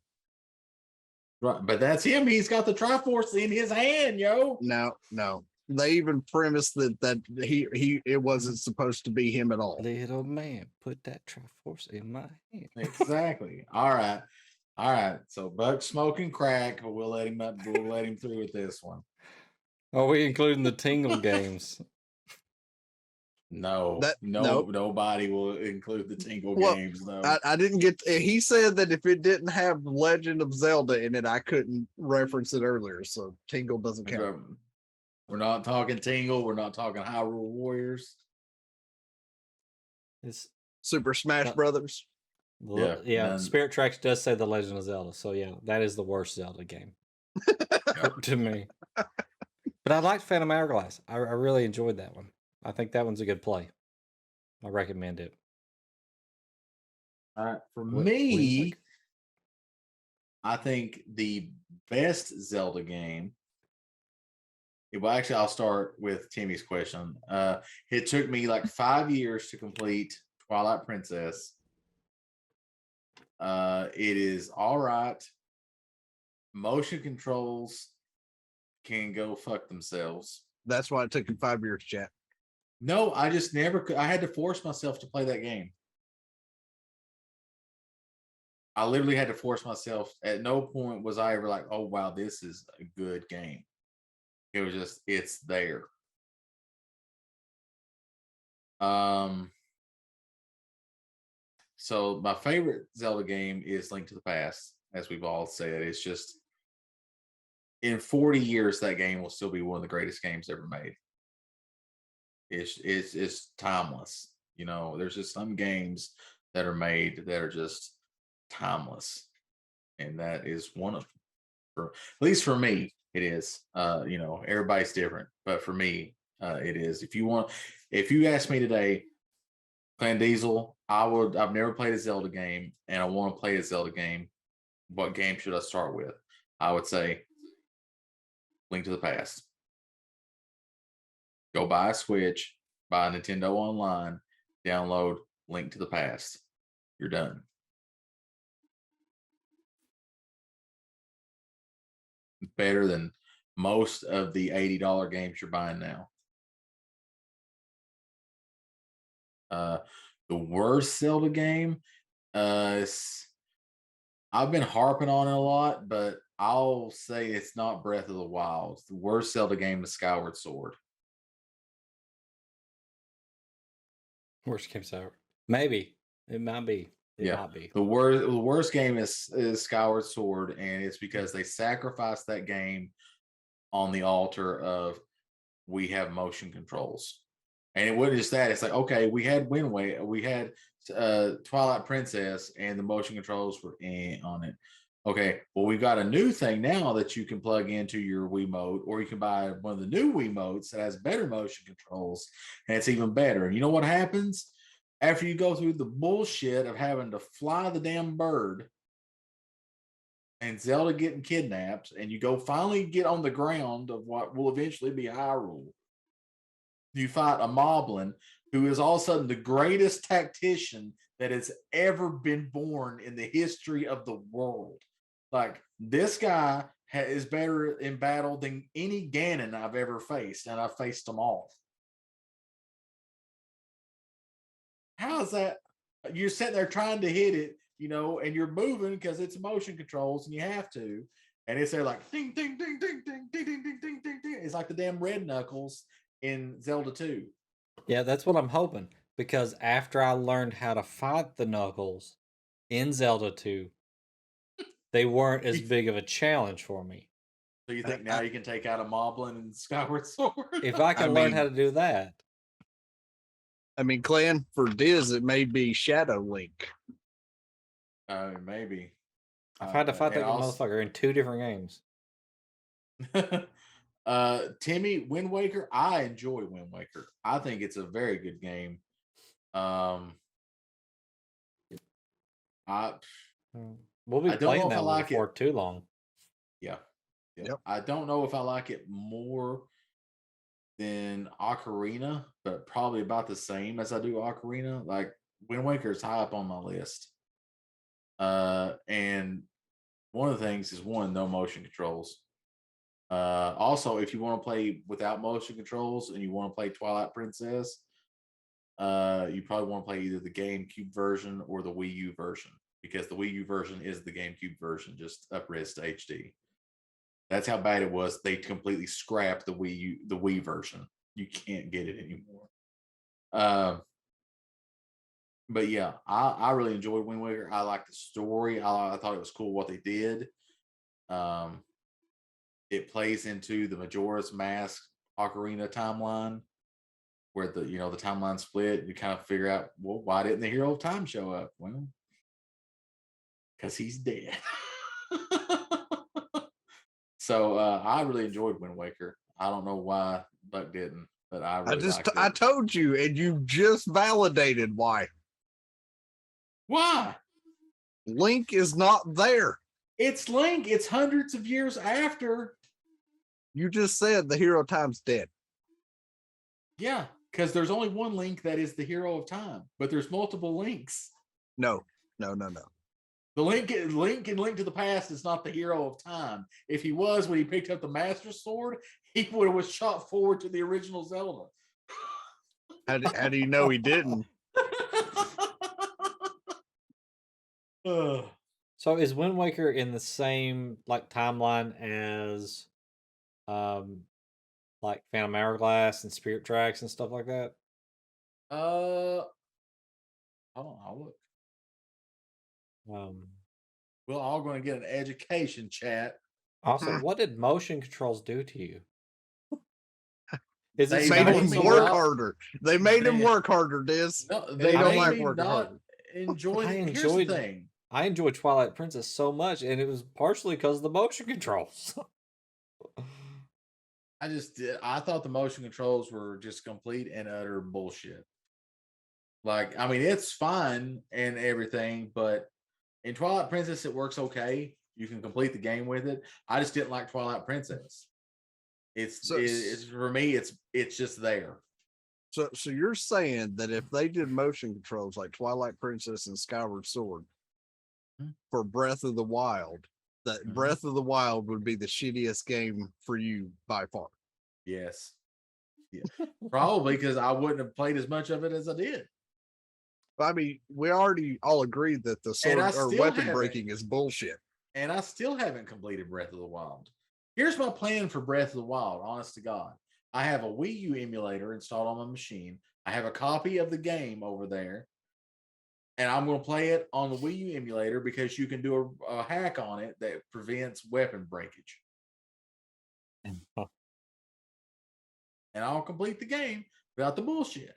Right, but that's him. He's got the Triforce in his hand, yo. No. They even premised that he it wasn't supposed to be him at all. Little man, put that Triforce in my hand. Exactly. All right. So Buck's smoking crack, but we'll let him up. We'll let him through with this one. Are we including the Tingle games? No, Nope. nobody will include the Tingle Well, games. No, I didn't get. He said that if it didn't have Legend of Zelda in it, I couldn't reference it earlier. So Tingle doesn't count. we're not talking Tingle. We're not talking Hyrule Warriors. It's Super Smash Uh, Brothers. yeah. none. Spirit Tracks does say the Legend of Zelda, so yeah, that is the worst Zelda game to me. But I liked Phantom Hourglass. I really enjoyed that one. I think that one's a good play. I recommend it. All right, for Wind me, Waker. I think the best Zelda game. Well, actually, I'll start with Timmy's question. It took me like 5 years to complete Twilight Princess. It is all right. Motion controls can go fuck themselves. That's why it took him 5 years, chat. No, I just never could. I had to force myself to play that game. I literally had to force myself. At no point was I ever like, oh, wow, this is a good game. It was just, it's there. So my favorite Zelda game is Link to the Past, as we've all said. It's just in 40 years, that game will still be one of the greatest games ever made. It's timeless. You know, there's just some games that are made that are just timeless, and that is one of them. For at least for me, it is. You know, everybody's different, but for me, it is. If you ask me today, Clan Diesel, I've never played a Zelda game, and I want to play a Zelda game. What game should I start with? I would say Link to the Past. Go buy a Switch, buy a Nintendo Online, download Link to the Past. You're done. Better than most of the $80 games you're buying now. The worst Zelda game, I've been harping on it a lot, but I'll say it's not Breath of the Wild. The worst Zelda game is Skyward Sword. Worst games ever. Maybe it might be. It Yeah. might be. The worst game is Skyward Sword, and it's because they sacrificed that game on the altar of we have motion controls. And it wasn't just that. It's like, okay, we had Wind Waker, we had Twilight Princess, and the motion controls were on it. Okay, well, we've got a new thing now that you can plug into your Wiimote, or you can buy one of the new Wiimotes that has better motion controls, and it's even better. And you know what happens? After you go through the bullshit of having to fly the damn bird and Zelda getting kidnapped, and you go finally get on the ground of what will eventually be Hyrule, you fight a Moblin who is all of a sudden the greatest tactician that has ever been born in the history of the world. Like, this guy is better in battle than any Ganon I've ever faced, and I've faced them all. How is that? You're sitting there trying to hit it, you know, and you're moving because it's motion controls and you have to. and it's there like ding ding ding ding ding ding ding ding ding ding ding. It's like the damn red knuckles in Zelda 2. Yeah, that's what I'm hoping. Because after I learned how to fight the Knuckles in Zelda 2, they weren't as big of a challenge for me. So you think now you can take out a Moblin and Skyward Sword? If I can learn how to do that. I mean, Clan, for Diz, it may be Shadow Link. Maybe. I've had to fight and that also- motherfucker in 2 different games. Timmy, Wind Waker. I enjoy Wind Waker. I think it's a very good game. We'll be I don't know playing if I that one like before it. too long. Yeah. Yep. I don't know if I like it more than Ocarina, but probably about the same as I do Ocarina. Like Wind Waker is high up on my list. And one of the things is no motion controls. Also, if you want to play without motion controls and you want to play Twilight Princess, you probably want to play either the GameCube version or the Wii U version, because the Wii U version is the GameCube version, just up-res to HD. That's how bad it was. They completely scrapped the Wii version. You can't get it anymore. But yeah, I really enjoyed Wind Waker. I like the story. I thought it was cool what they did. It plays into the Majora's Mask Ocarina timeline, where the timeline split. You kind of figure out, well, why didn't the Hero of Time show up? Well, because he's dead. So I really enjoyed Wind Waker. I don't know why Buck didn't, but I really liked it. I told you, and you just validated why. Why? Link is not there. It's Link. It's hundreds of years after. You just said the Hero of Time's dead. Yeah, because there's only one Link that is the Hero of Time, but there's multiple Links. No. The Link in Link to the Past is not the Hero of Time. If he was, when he picked up the Master Sword, he would have was shot forward to the original Zelda. How do you know he didn't? So is Wind Waker in the same like timeline as like Phantom Hourglass and Spirit Tracks and stuff like that? Hold on, I'll look. We're all going to get an education, chat. Also, what did motion controls do to you? Is They it made made him me work not- harder. They made him work harder, Diz. No, And they he don't made like me working not harder. enjoy. I Here's the enjoyed- thing. I enjoyed Twilight Princess so much, and it was partially because of the motion controls. I thought the motion controls were just complete and utter bullshit. Like, I mean, it's fine and everything, but in Twilight Princess, it works okay. You can complete the game with it. I just didn't like Twilight Princess. It's for me, it's just there. So you're saying that if they did motion controls like Twilight Princess and Skyward Sword for Breath of the Wild, that Breath of the Wild would be the shittiest game for you by far? Yes. Yeah. Probably because I wouldn't have played as much of it as I did. I mean, we already all agreed that the sword I or still weapon haven't. breaking is bullshit. And I still haven't completed Breath of the Wild. Here's my plan for Breath of the Wild, honest to God. I have a Wii U emulator installed on my machine. I have a copy of the game over there. And I'm going to play it on the Wii U emulator because you can do a hack on it that prevents weapon breakage. And I'll complete the game without the bullshit.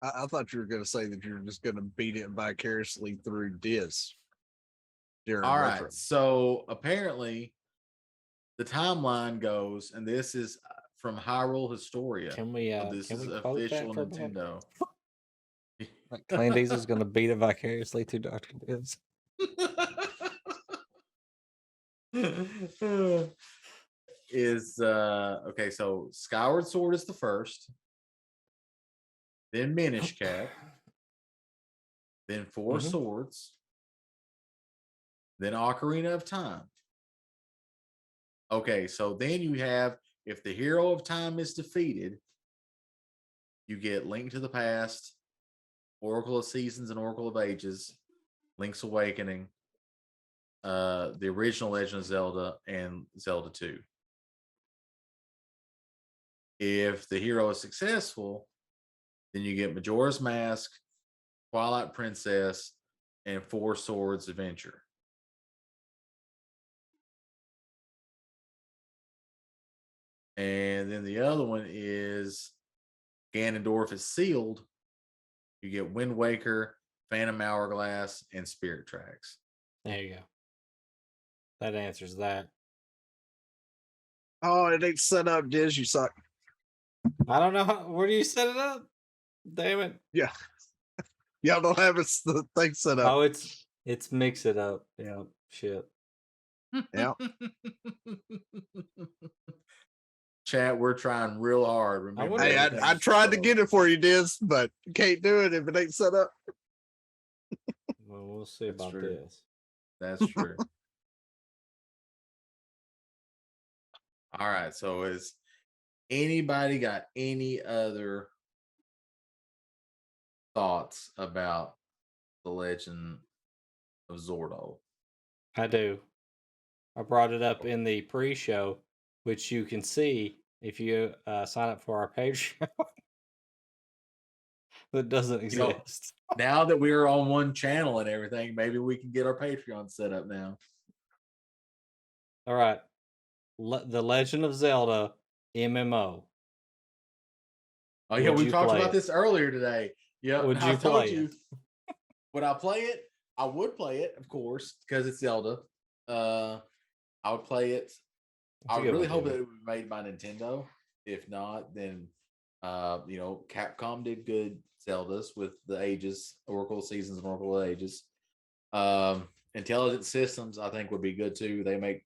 I thought you were going to say that you're just going to beat it vicariously through Diz. All right. So apparently the timeline goes, and this is from Hyrule Historia. Can we? This Can is we quote official that for Nintendo. Like Clan Diesel's going to beat it vicariously to Dr. Diz. Is okay, so Skyward Sword is the first, then Minish Cap, then Four Swords, then Ocarina of Time. Okay, so then you have, if the Hero of Time is defeated, you get Link to the Past, Oracle of Seasons and Oracle of Ages, Link's Awakening, the original Legend of Zelda and Zelda 2. If the hero is successful, then you get Majora's Mask, Twilight Princess, and Four Swords Adventure. And then the other one is Ganondorf is sealed. You get Wind Waker, Phantom Hourglass, and Spirit Tracks. There you go. That answers that. Oh, it ain't set up, Diz. You suck. I don't know where do you set it up? Damn it. Yeah. Y'all don't have the thing set up. Oh, it's mix it up. Yeah, shit. Yeah. Chat, we're trying real hard. Remember, wonder- Hey, everything's I tried to so- get it for you, Diz, but you can't do it if it ain't set up. Well, we'll see That's about true. this. That's true. All right. So, is anybody got any other thoughts about the Legend of Zordo? I do. I brought it up in the pre-show, which you can see if you sign up for our Patreon. That doesn't You know, exist. now that we're on one channel and everything, maybe we can get our Patreon set up now. All right. The Legend of Zelda MMO. Oh yeah, Would we you talked play about it? this earlier today. Yeah, Would you I told play you. it? Would I play it? I would play it, of course, because it's Zelda. I would play it. That's I a good really one, hope that Jimmy. it would be made by Nintendo. If not, then Capcom did good Zeldas with the Ages, Oracle of Seasons, and Oracle of Ages. Intelligent Systems, I think, would be good too. They make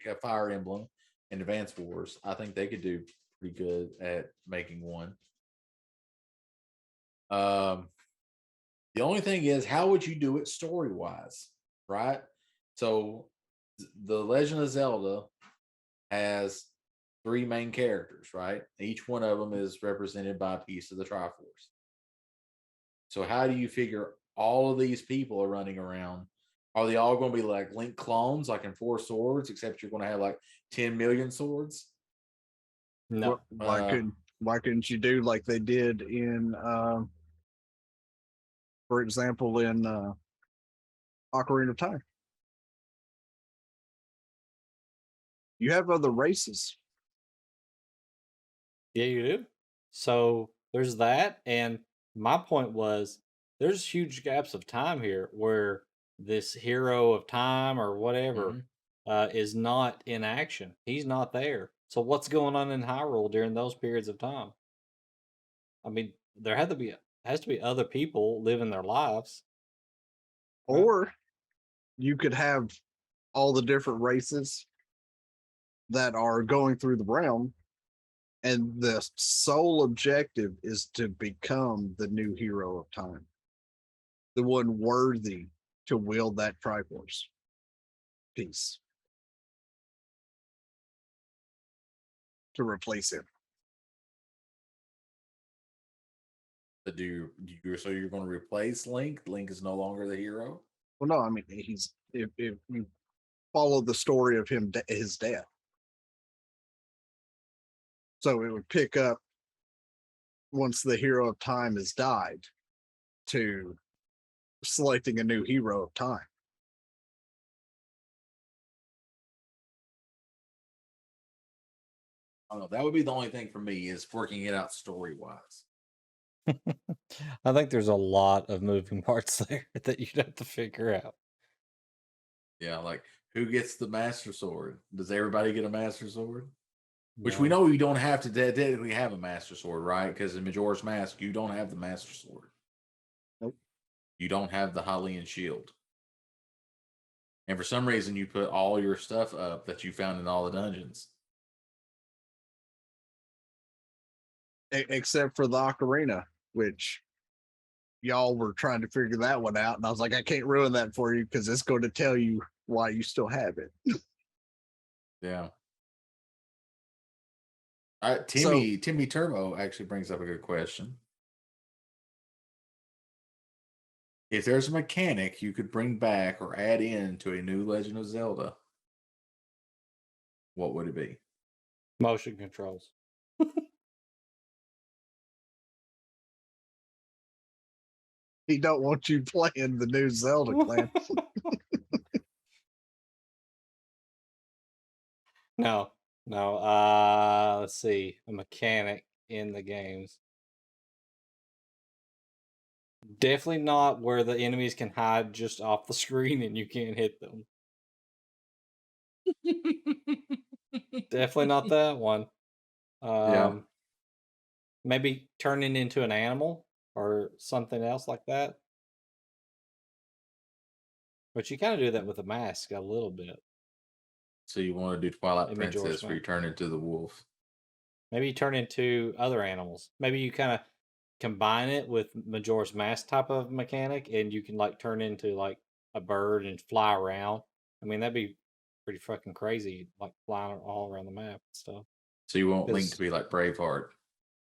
a Fire Emblem and Advance Wars. I think they could do pretty good at making one. The only thing is, how would you do it story wise, right? So, the Legend of Zelda has 3 main characters, right? Each one of them is represented by a piece of the Triforce. So, how do you figure all of these people are running around? Are they all going to be like Link clones, like in Four Swords, except you're going to have like 10 million swords? No. Why couldn't you do like they did in for example in Ocarina of Time? You have other races. Yeah, you do. So there's that. And my point was there's huge gaps of time here where this hero of time or whatever is not in action. He's not there. So what's going on in Hyrule during those periods of time? I mean, there has to be other people living their lives. Right? Or you could have all the different races that are going through the realm, and the sole objective is to become the new hero of time, the one worthy to wield that Triforce piece to replace him. So you're going to replace Link? Link is no longer the hero? Well, no, I mean he's if you follow the story of him, his death. So it would pick up once the hero of time has died to selecting a new hero of time. I don't know. That would be the only thing for me is working it out story wise. I think there's a lot of moving parts there that you'd have to figure out. Yeah, like who gets the Master Sword? Does everybody get a Master Sword? Which No. we know you don't have to technically have a Master Sword, right? Because in Majora's Mask, you don't have the Master Sword. Nope. You don't have the Hylian Shield. And for some reason, you put all your stuff up that you found in all the dungeons. Except for the ocarina, which y'all were trying to figure that one out. And I was like, I can't ruin that for you because it's going to tell you why you still have it. Yeah. Timmy Turbo actually brings up a good question. If there's a mechanic you could bring back or add in to a new Legend of Zelda, what would it be? Motion controls. He don't want you playing the new Zelda, Clan. No, no. Let's see. A mechanic in the games. Definitely not where the enemies can hide just off the screen and you can't hit them. Definitely not that one. Yeah. Maybe turning into an animal or something else like that. But you kind of do that with a mask a little bit. So you want to do Twilight In Majora's Princess where you Mask. turn into the wolf? Maybe you turn into other animals. Maybe you kind of combine it with Majora's Mask type of mechanic, and you can like turn into like a bird and fly around. I mean, that'd be pretty fucking crazy, like flying all around the map and stuff. So you want Link to 'Cause- be like Braveheart?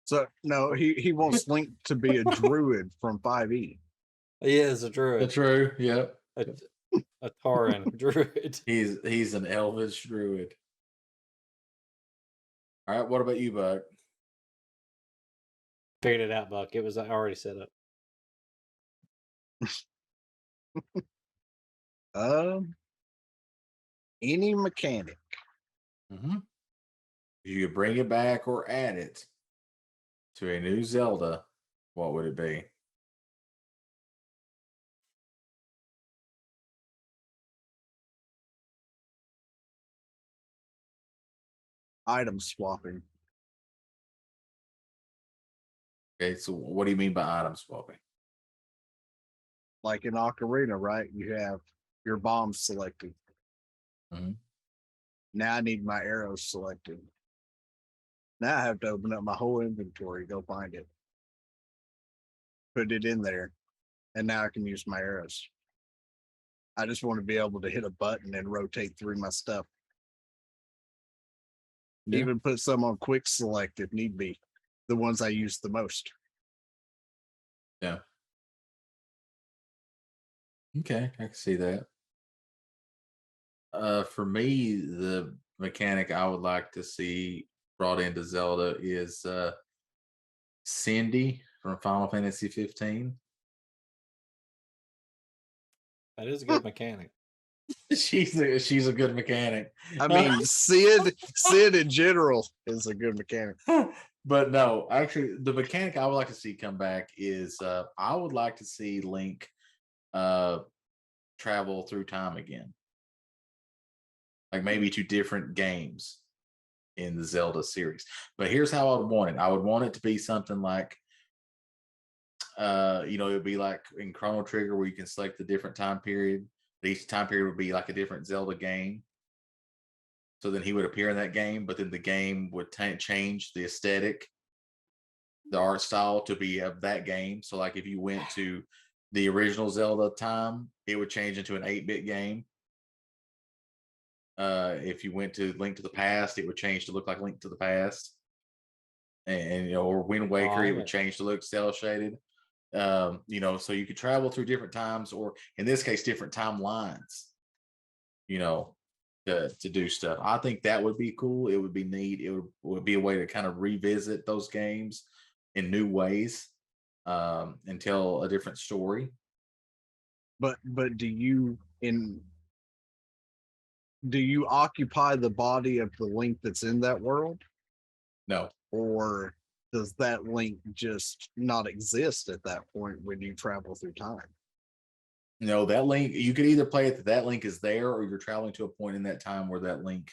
So no, he wants Link to be a druid from 5e. He is a druid, True. Yep. a Tauren druid. He's an elvish druid. All right. What about you, Buck? Figured it out, Buck. It was already set up. Any mechanic. Mm-hmm. If you could bring it back or add it to a new Zelda, what would it be? Item swapping. Okay. So what do you mean by item swapping? Like in Ocarina, right? You have your bombs selected. Mhm. Now I need my arrows selected. Now I have to open up my whole inventory, go find it, put it in there, and now I can use my arrows. I just want to be able to hit a button and rotate through my stuff. Yeah. Even put some on quick select if need be. The ones I use the most. Yeah. Okay, I can see that. For me, the mechanic I would like to see brought into Zelda is Cindy from Final Fantasy 15. That is a good mechanic. She's a good mechanic. I mean, Sid in general is a good mechanic. But no, actually, the mechanic I would like to see come back is I would like to see Link travel through time again, like maybe to different games in the Zelda series. But here's how I would want it. I would want it to be something like, it would be like in Chrono Trigger where you can select the different time period. Each time period would be like a different Zelda game. So then he would appear in that game, but then the game would change the aesthetic, the art style to be of that game. So like if you went to the original Zelda time, it would change into an 8-bit game. If you went to Link to the Past, it would change to look like Link to the Past. And or Wind Waker, it would change to look cel shaded. So you could travel through different times, or in this case, different timelines, you know, to do stuff. I think that would be cool. It would be neat. It would be a way to kind of revisit those games in new ways, and tell a different story. But do you occupy the body of the Link that's in that world? No, Or does that Link just not exist at that point when you travel through time? no, that Link, you could either play it that Link is there, or you're traveling to a point in that time where that Link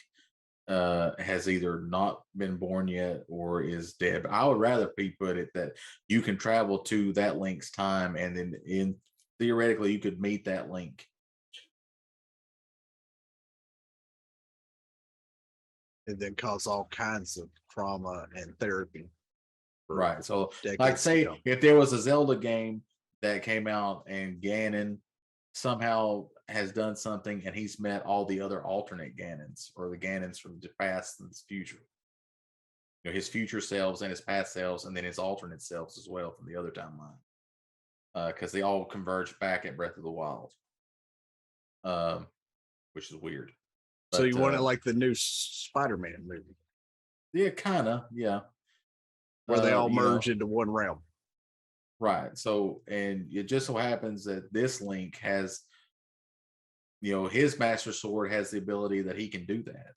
has either not been born yet or is dead. But I would rather put it that you can travel to that Link's time, and then theoretically you could meet that Link. And then cause all kinds of trauma and therapy. for Right. So, like, decades to say come. if there was a Zelda game that came out and Ganon somehow has done something and he's met all the other alternate Ganons, or the Ganons from the past and the future. His future selves and his past selves, and then his alternate selves as well from the other timeline. because they all converge back at Breath of the Wild, um, which is weird. So you want it uh, like the new Spider-Man movie, yeah, kind of, yeah. where they all You know, merge into one realm. right. So, and it just so happens that this Link has, his Master Sword has the ability that he can do that.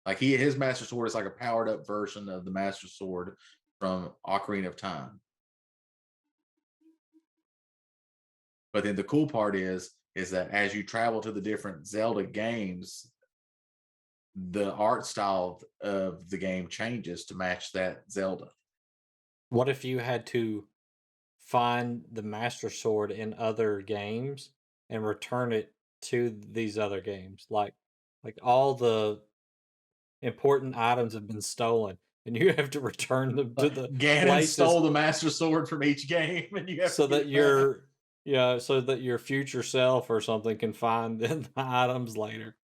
Like his Master Sword is like a powered up version of the Master Sword from Ocarina of Time. But then the cool part is that as you travel to the different Zelda games, the art style of the game changes to match that Zelda. What if you had to find the Master Sword in other games and return it to these other games? Like all the important items have been stolen, and you have to return them to the Ganon places stole the Master Sword from each game, and you have so to get that it back. so that your future self or something can find the items later.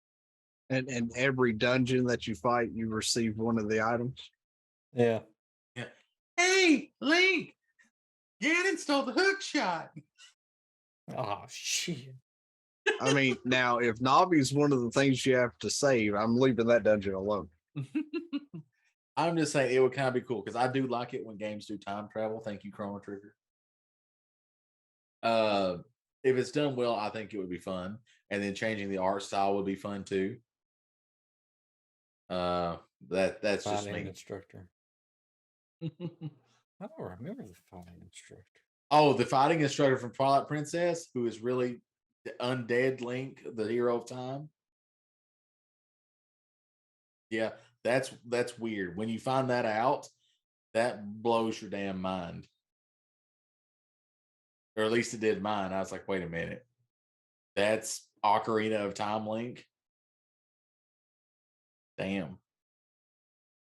And every dungeon that you fight, you receive one of the items. Yeah. Yeah. Hey, Link! Ganon stole the hook shot. Oh shit. I mean, now if Navi's one of the things you have to save, I'm leaving that dungeon alone. I'm just saying it would kind of be cool because I do like it when games do time travel. Thank you, Chrono Trigger. If it's done well, I think it would be fun. And then changing the art style would be fun too. That's just Fighting me. instructor. I don't remember the fighting instructor. Oh, the fighting instructor from Twilight Princess, who is really the undead Link, the hero of time. Yeah, that's weird. When you find that out, that blows your damn mind. Or at least it did mine. I was like, wait a minute. That's Ocarina of Time Link. Damn.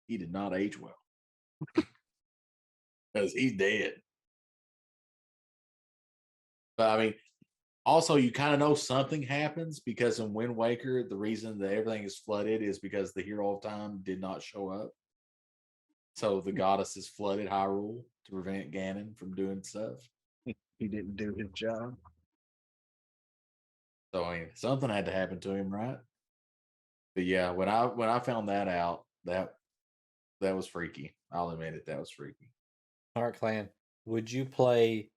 He did not age well. Because he's dead. But I mean, also you kind of know something happens because in Wind Waker, the reason that everything is flooded is because the hero of time did not show up. So the goddesses flooded Hyrule to prevent Ganon from doing stuff. He didn't do his job. So I mean, something had to happen to him, right? But yeah, when I found that out, that was freaky. I'll admit it, that was freaky. Heart Clan, would you play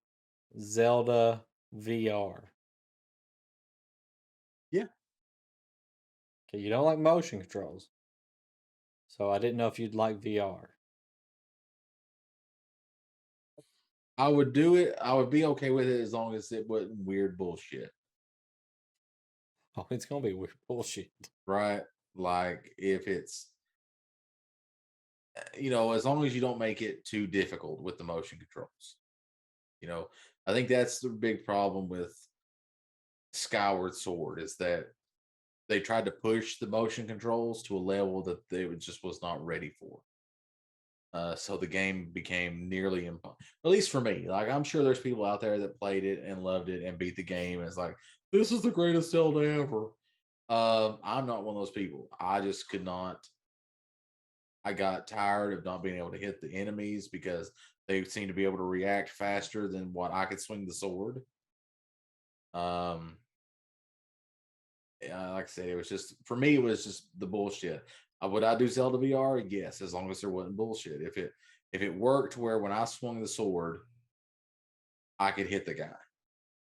Zelda VR? Yeah. Okay, you don't like motion controls. So I didn't know if you'd like VR. I would do it. I would be okay with it as long as it wasn't weird bullshit. Oh, it's gonna be weird bullshit. Right? Like if it's as long as you don't make it too difficult with the motion controls. I think that's the big problem with Skyward Sword is that they tried to push the motion controls to a level that they just was not ready for. So the game became nearly impossible. At least for me. Like I'm sure there's people out there that played it and loved it and beat the game and it's like, this is the greatest Zelda ever. I'm not one of those people. I just could not. I got tired of not being able to hit the enemies because they seem to be able to react faster than what I could swing the sword. Like I said, it was just for me. It was just the bullshit. Would I do Zelda VR? Yes, as long as there wasn't bullshit. If it worked where when I swung the sword, I could hit the guy,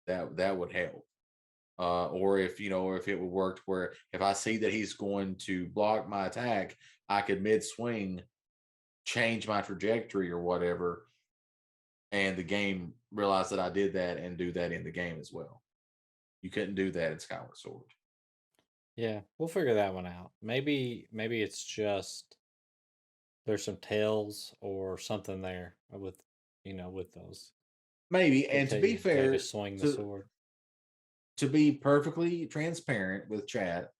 that would help. Or if it would work where if I see that he's going to block my attack, I could mid swing change my trajectory or whatever, and the game realized that I did that and do that in the game as well. You couldn't do that in Skyward Sword. Yeah, we'll figure that one out. Maybe it's just there's some tails or something there with those. Maybe, They and to tell be you how to fair, swing the sword. to be perfectly transparent with chat,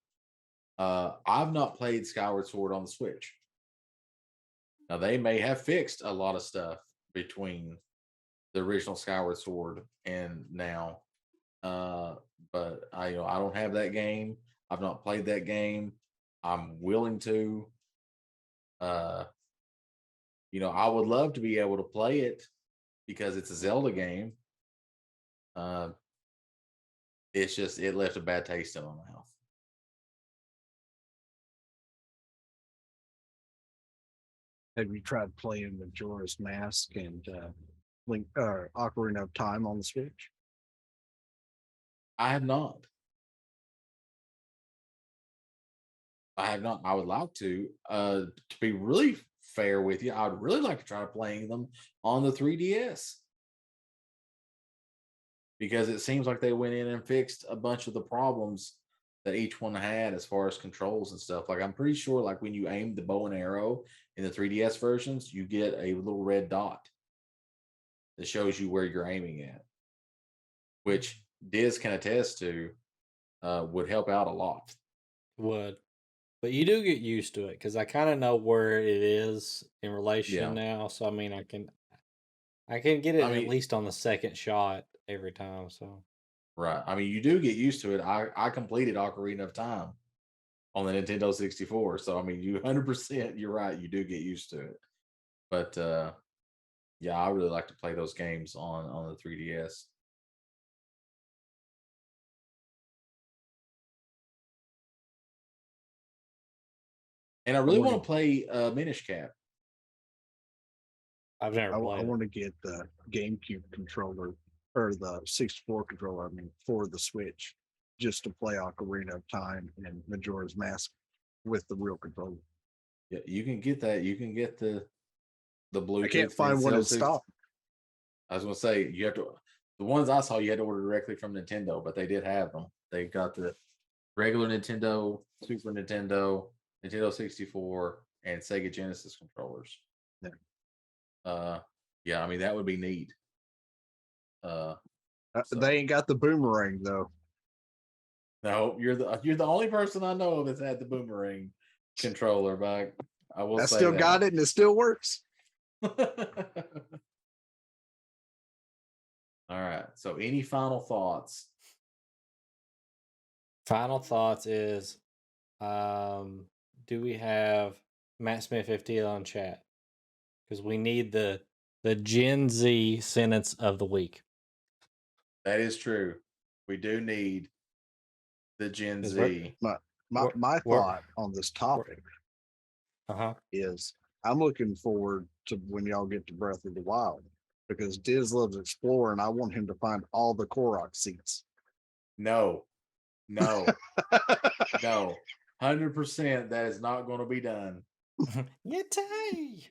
I've not played Skyward Sword on the Switch. Now they may have fixed a lot of stuff between the original Skyward Sword and now, but I don't have that game. I've not played that game. I'm willing to. I would love to be able to play it, because it's a Zelda game. It's just it left a bad taste in my mouth. Have you tried playing Majora's Mask and Link Ocarina of Time on the Switch? I have not. I have not. I would like to. To be really fair with you, I would really like to try playing them on the 3DS because it seems like they went in and fixed a bunch of the problems that each one had as far as controls and stuff. Like I'm pretty sure, like when you aim the bow and arrow in the 3DS versions, you get a little red dot that shows you where you're aiming at, which Diz can attest to would help out a lot. Would. But you do get used to it because I kind of know where it is in relation Yeah. now. So I mean, I can get it I at mean, least on the second shot every time. So right. I mean, you do get used to it. I completed Ocarina of Time on the Nintendo 64. So I mean, you 100% you're right, you do get used to it. But yeah, I really like to play those games on the 3DS. And I I really want want to play Minish Cap. I've never I played it. want to get the GameCube controller or the 64 controller. I mean, for the Switch, just to play Ocarina of Time and Majora's Mask with the real controller. Yeah, you can get that. You can get the Bluetooth. I can't find one in stock. I was gonna say you have to. The ones I saw, you had to order directly from Nintendo, but they did have them. They got the regular Nintendo, Super Nintendo, Nintendo 64, and Sega Genesis controllers. Yeah. Yeah, I mean that would be neat. So- They ain't got the boomerang though. No, you're the only person I know of that's had the boomerang controller, but I will I say still that. got it and it still works. All right. So any final thoughts? Final thoughts is, do we have Matt Smith FTL on chat? Because we need the Gen Z sentence of the week. That is true. We do need the Gen Z. My thought on this topic is I'm looking forward to when y'all get to Breath of the Wild because Diz loves exploring. I want him to find all the Korok seats. No, no, no. 100% that is not going to be done. Yay!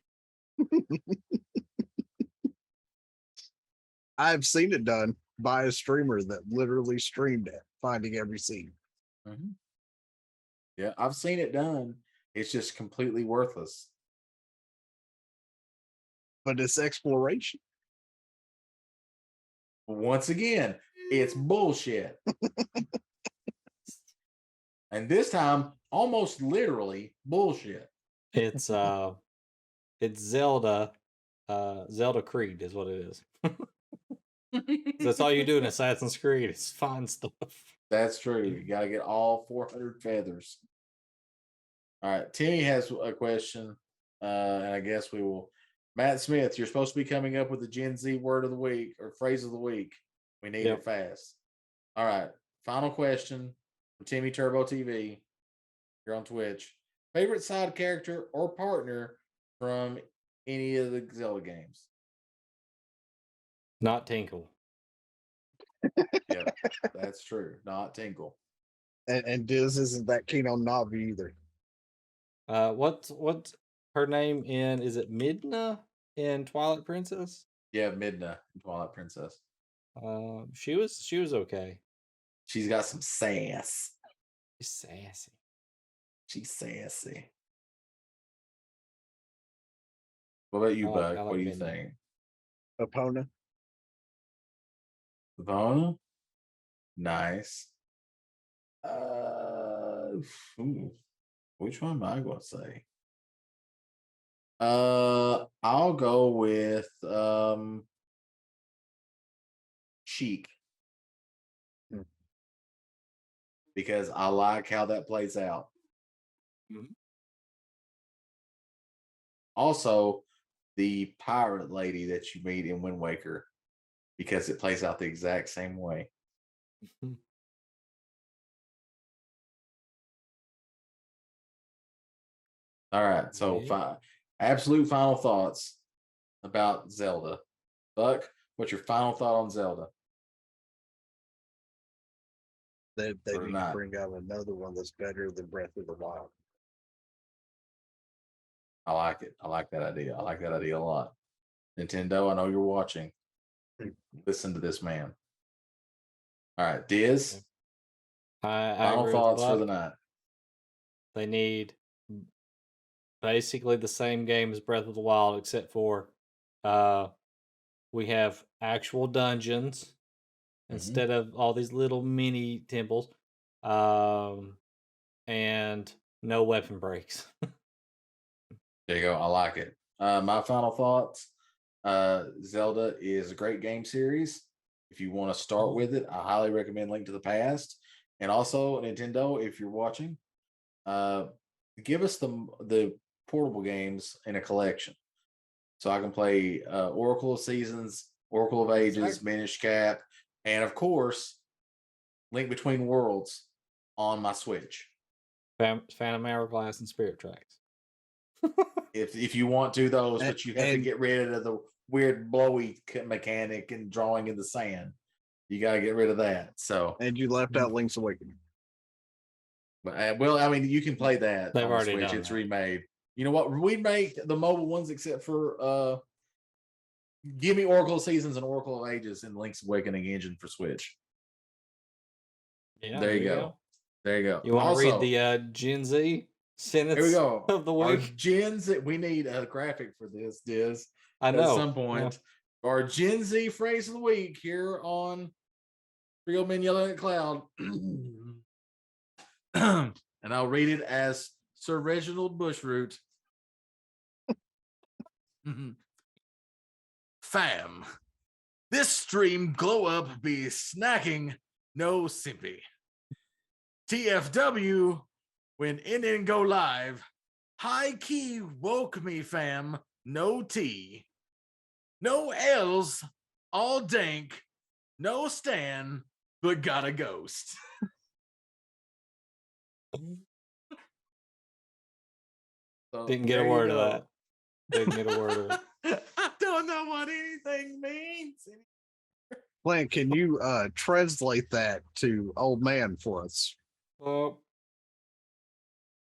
I've seen it done by a streamer that literally streamed it, finding every seat. Mm-hmm. Yeah, I've seen it done. It's just completely worthless. But it's exploration. Once again, it's bullshit. And this time, almost literally bullshit. It's Zelda, Zelda Creed is what it is. That's all you do in Assassin's Creed is find stuff. That's true. You got to get all 400 feathers. All right. Timmy has a question. And I guess we will. Matt Smith, you're supposed to be coming up with the Gen Z word of the week or phrase of the week. We need it fast. All right. Final question from Timmy Turbo TV. You're on Twitch. Favorite side character or partner from any of the Zelda games? Not Tinkle. Yep, that's true. Not Tinkle. And Diz isn't that keen on Navi either. What's her name in? Is it Midna in Twilight Princess? Yeah, Midna in Twilight Princess. She was okay. She's got some sass. She's sassy. She's sassy. What about you, Buck? What do you think? Epona. Epona? Nice. Which one am I going to say? I'll go with Sheik. Because I like how that plays out. Mm-hmm. Also, the pirate lady that you meet in Wind Waker because it plays out the exact same way. All right. So, Yeah. absolute final thoughts about Zelda. Buck, what's your final thought on Zelda? They Or need to not? bring out another one that's better than Breath of the Wild. I like it. I like that idea. I like that idea a lot. Nintendo, I know you're watching. Listen to this man. All right, Diz. I Final agree with thoughts for the Buck. night. They need basically the same game as Breath of the Wild, except for we have actual dungeons instead of all these little mini temples, and no weapon breaks. There you go. I like it. My final thoughts. Zelda is a great game series. If you want to start with it, I highly recommend Link to the Past. And also, Nintendo, if you're watching, give us the portable games in a collection, so I can play Oracle of Seasons, Oracle of Ages, Minish Cap, and of course, Link Between Worlds on my Switch. Phantom Hourglass and Spirit Tracks. If you want to those, And- but you have to and- get rid of the weird blowy mechanic and drawing in the sand. You got to get rid of that. So, And you left out Link's Awakening. but well, I mean, you can play that They've on the already Switch. done It's that. remade. You know what? We make the mobile ones except for give me Oracle of Seasons and Oracle of Ages in Link's Awakening engine for Switch. Yeah, There you go. There you go. You want to Also, read the Gen Z sentence here we go. of the Our week? Gen Z, we need a graphic for this, Diz. I know. At some point. Our Gen Z phrase of the week here on Real Men Yelling at Cloud. And I'll read it as Sir Reginald Bushroot. Fam, this stream glow up be snacking, no simpy. TFW, when in go live, high key woke me, fam, no tea. No L's, all dank, no Stan, but got a ghost. So, Didn't get a there you word of go. that. Didn't get a word of it. I don't know what anything means. Glenn, can you translate that to old man for us? Oh,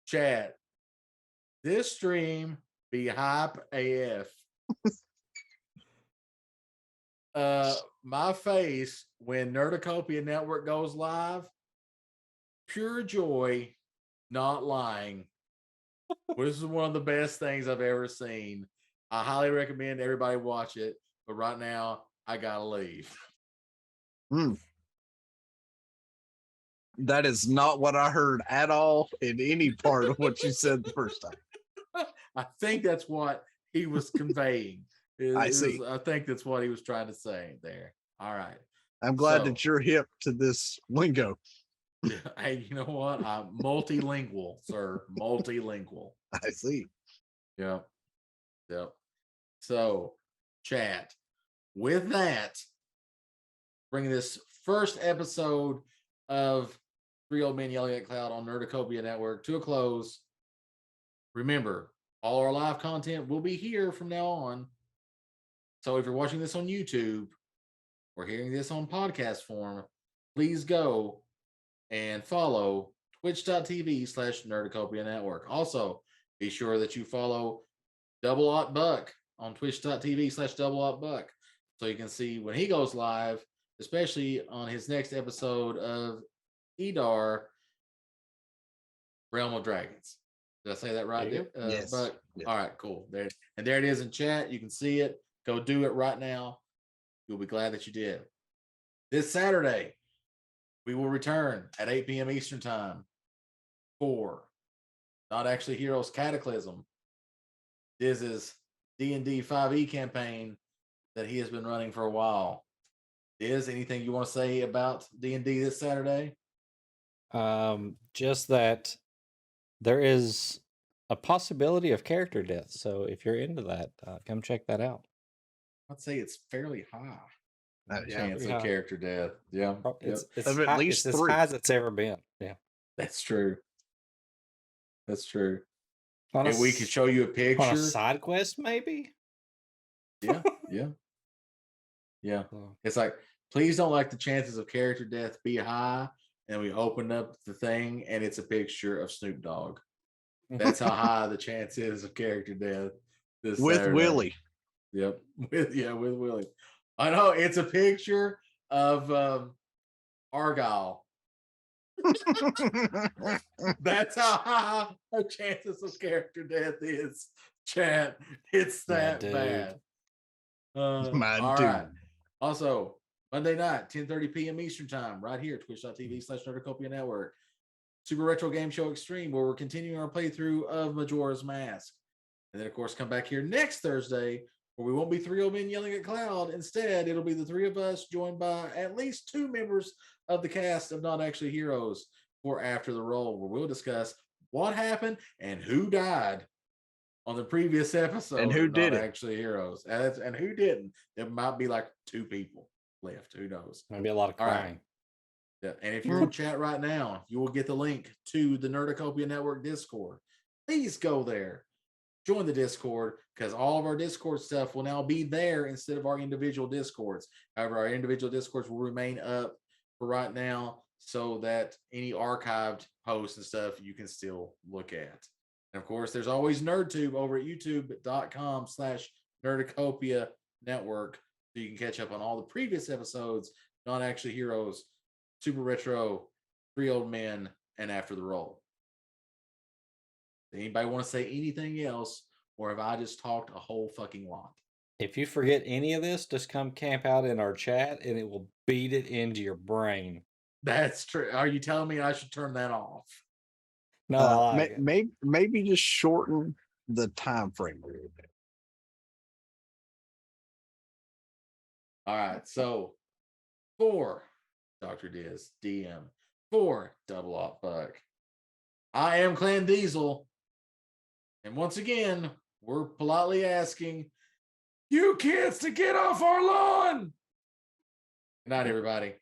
Chat. This stream be hype AF. My face when Nerdacopia Network goes live, pure joy, not lying. This is one of the best things I've ever seen. I highly recommend everybody watch it, but right now I gotta leave. That is not what I heard at all in any part of what you said the first time. I think that's what he was conveying. I see. I think that's what he was trying to say there. All right. I'm glad So- that you're hip to this lingo. Yeah, hey, you know what? I'm multilingual, sir. Multilingual. I see. Yep. So, chat. With that, bringing this first episode of Three Old Men Yelling at Cloud on Nerdacopia Network to a close. Remember, all our live content will be here from now on. So if you're watching this on YouTube or hearing this on podcast form, please go and follow twitch.tv/Nerdacopia Network. Also, be sure that you follow Double Aught Buck on twitch.tv/Double Aught Buck so you can see when he goes live, especially on his next episode of Edar Realm of Dragons. Did I say that right? Yes. Buck? Yes. All right, cool. There it is in chat. You can see it. Go do it right now. You'll be glad that you did. This Saturday, we will return at 8 p.m. Eastern Time for Not Actually Heroes Cataclysm. This is D&D 5e campaign that he has been running for a while. Is anything you want to say about D&D this Saturday? just that there is a possibility of character death. So if you're into that, come check that out. I'd say it's fairly high Yeah. chance pretty of high. character death. Yeah, yep. It's Of at high, least it's as 3. high as it's ever been. Yeah. That's true. That's true. On a, And we could show you a on a picture. side quest, maybe. Yeah, yeah, yeah. So, It's like, please don't let the chances of character death be high. And we open up the thing, and it's a picture of Snoop Dogg. That's how high the chance is of character death this With Saturday. Willie. Yep. With Willie. I know it's a picture of Argyle. That's how high the chances of character death is, chat. It's Yeah, that dude. bad. My All dude. right. Also, Monday night, 10:30 p.m. Eastern Time, right here, twitch.tv/Nerdacopia Network. Super Retro Game Show Extreme, where we're continuing our playthrough of Majora's Mask. And then, of course, come back here next Thursday, where we won't be 3 old men yelling at Cloud. Instead, it'll be the 3 of us, joined by at least 2 members of the cast of Not Actually Heroes for After the Roll, where we'll discuss what happened and who died on the previous episode And who of did Not it. Actually Heroes. And who didn't. There might be like 2 people left. Who knows? Maybe a lot of All right. crying. Yeah. And if you're in chat right now, you will get the link to the Nerdacopia Network Discord. Please go there. Join the Discord, because all of our Discord stuff will now be there instead of our individual Discords. However, our individual Discords will remain up for right now, so that any archived posts and stuff you can still look at. And of course, there's always NerdTube over at youtube.com/Nerdacopia Network, so you can catch up on all the previous episodes, Not Actually Heroes, Super Retro, 3 Old Men, and After the Roll. Anybody want to say anything else, or have I just talked a whole fucking lot? If you forget any of this, just come camp out in our chat and it will beat it into your brain. That's true. Are you telling me I should turn that off? No, I like it. Maybe just shorten the time frame a little bit. All right. So for Dr. Diz, DM, for Double Op Buck, I am Clan Diesel. And once again, we're politely asking you kids to get off our lawn. Good night, everybody.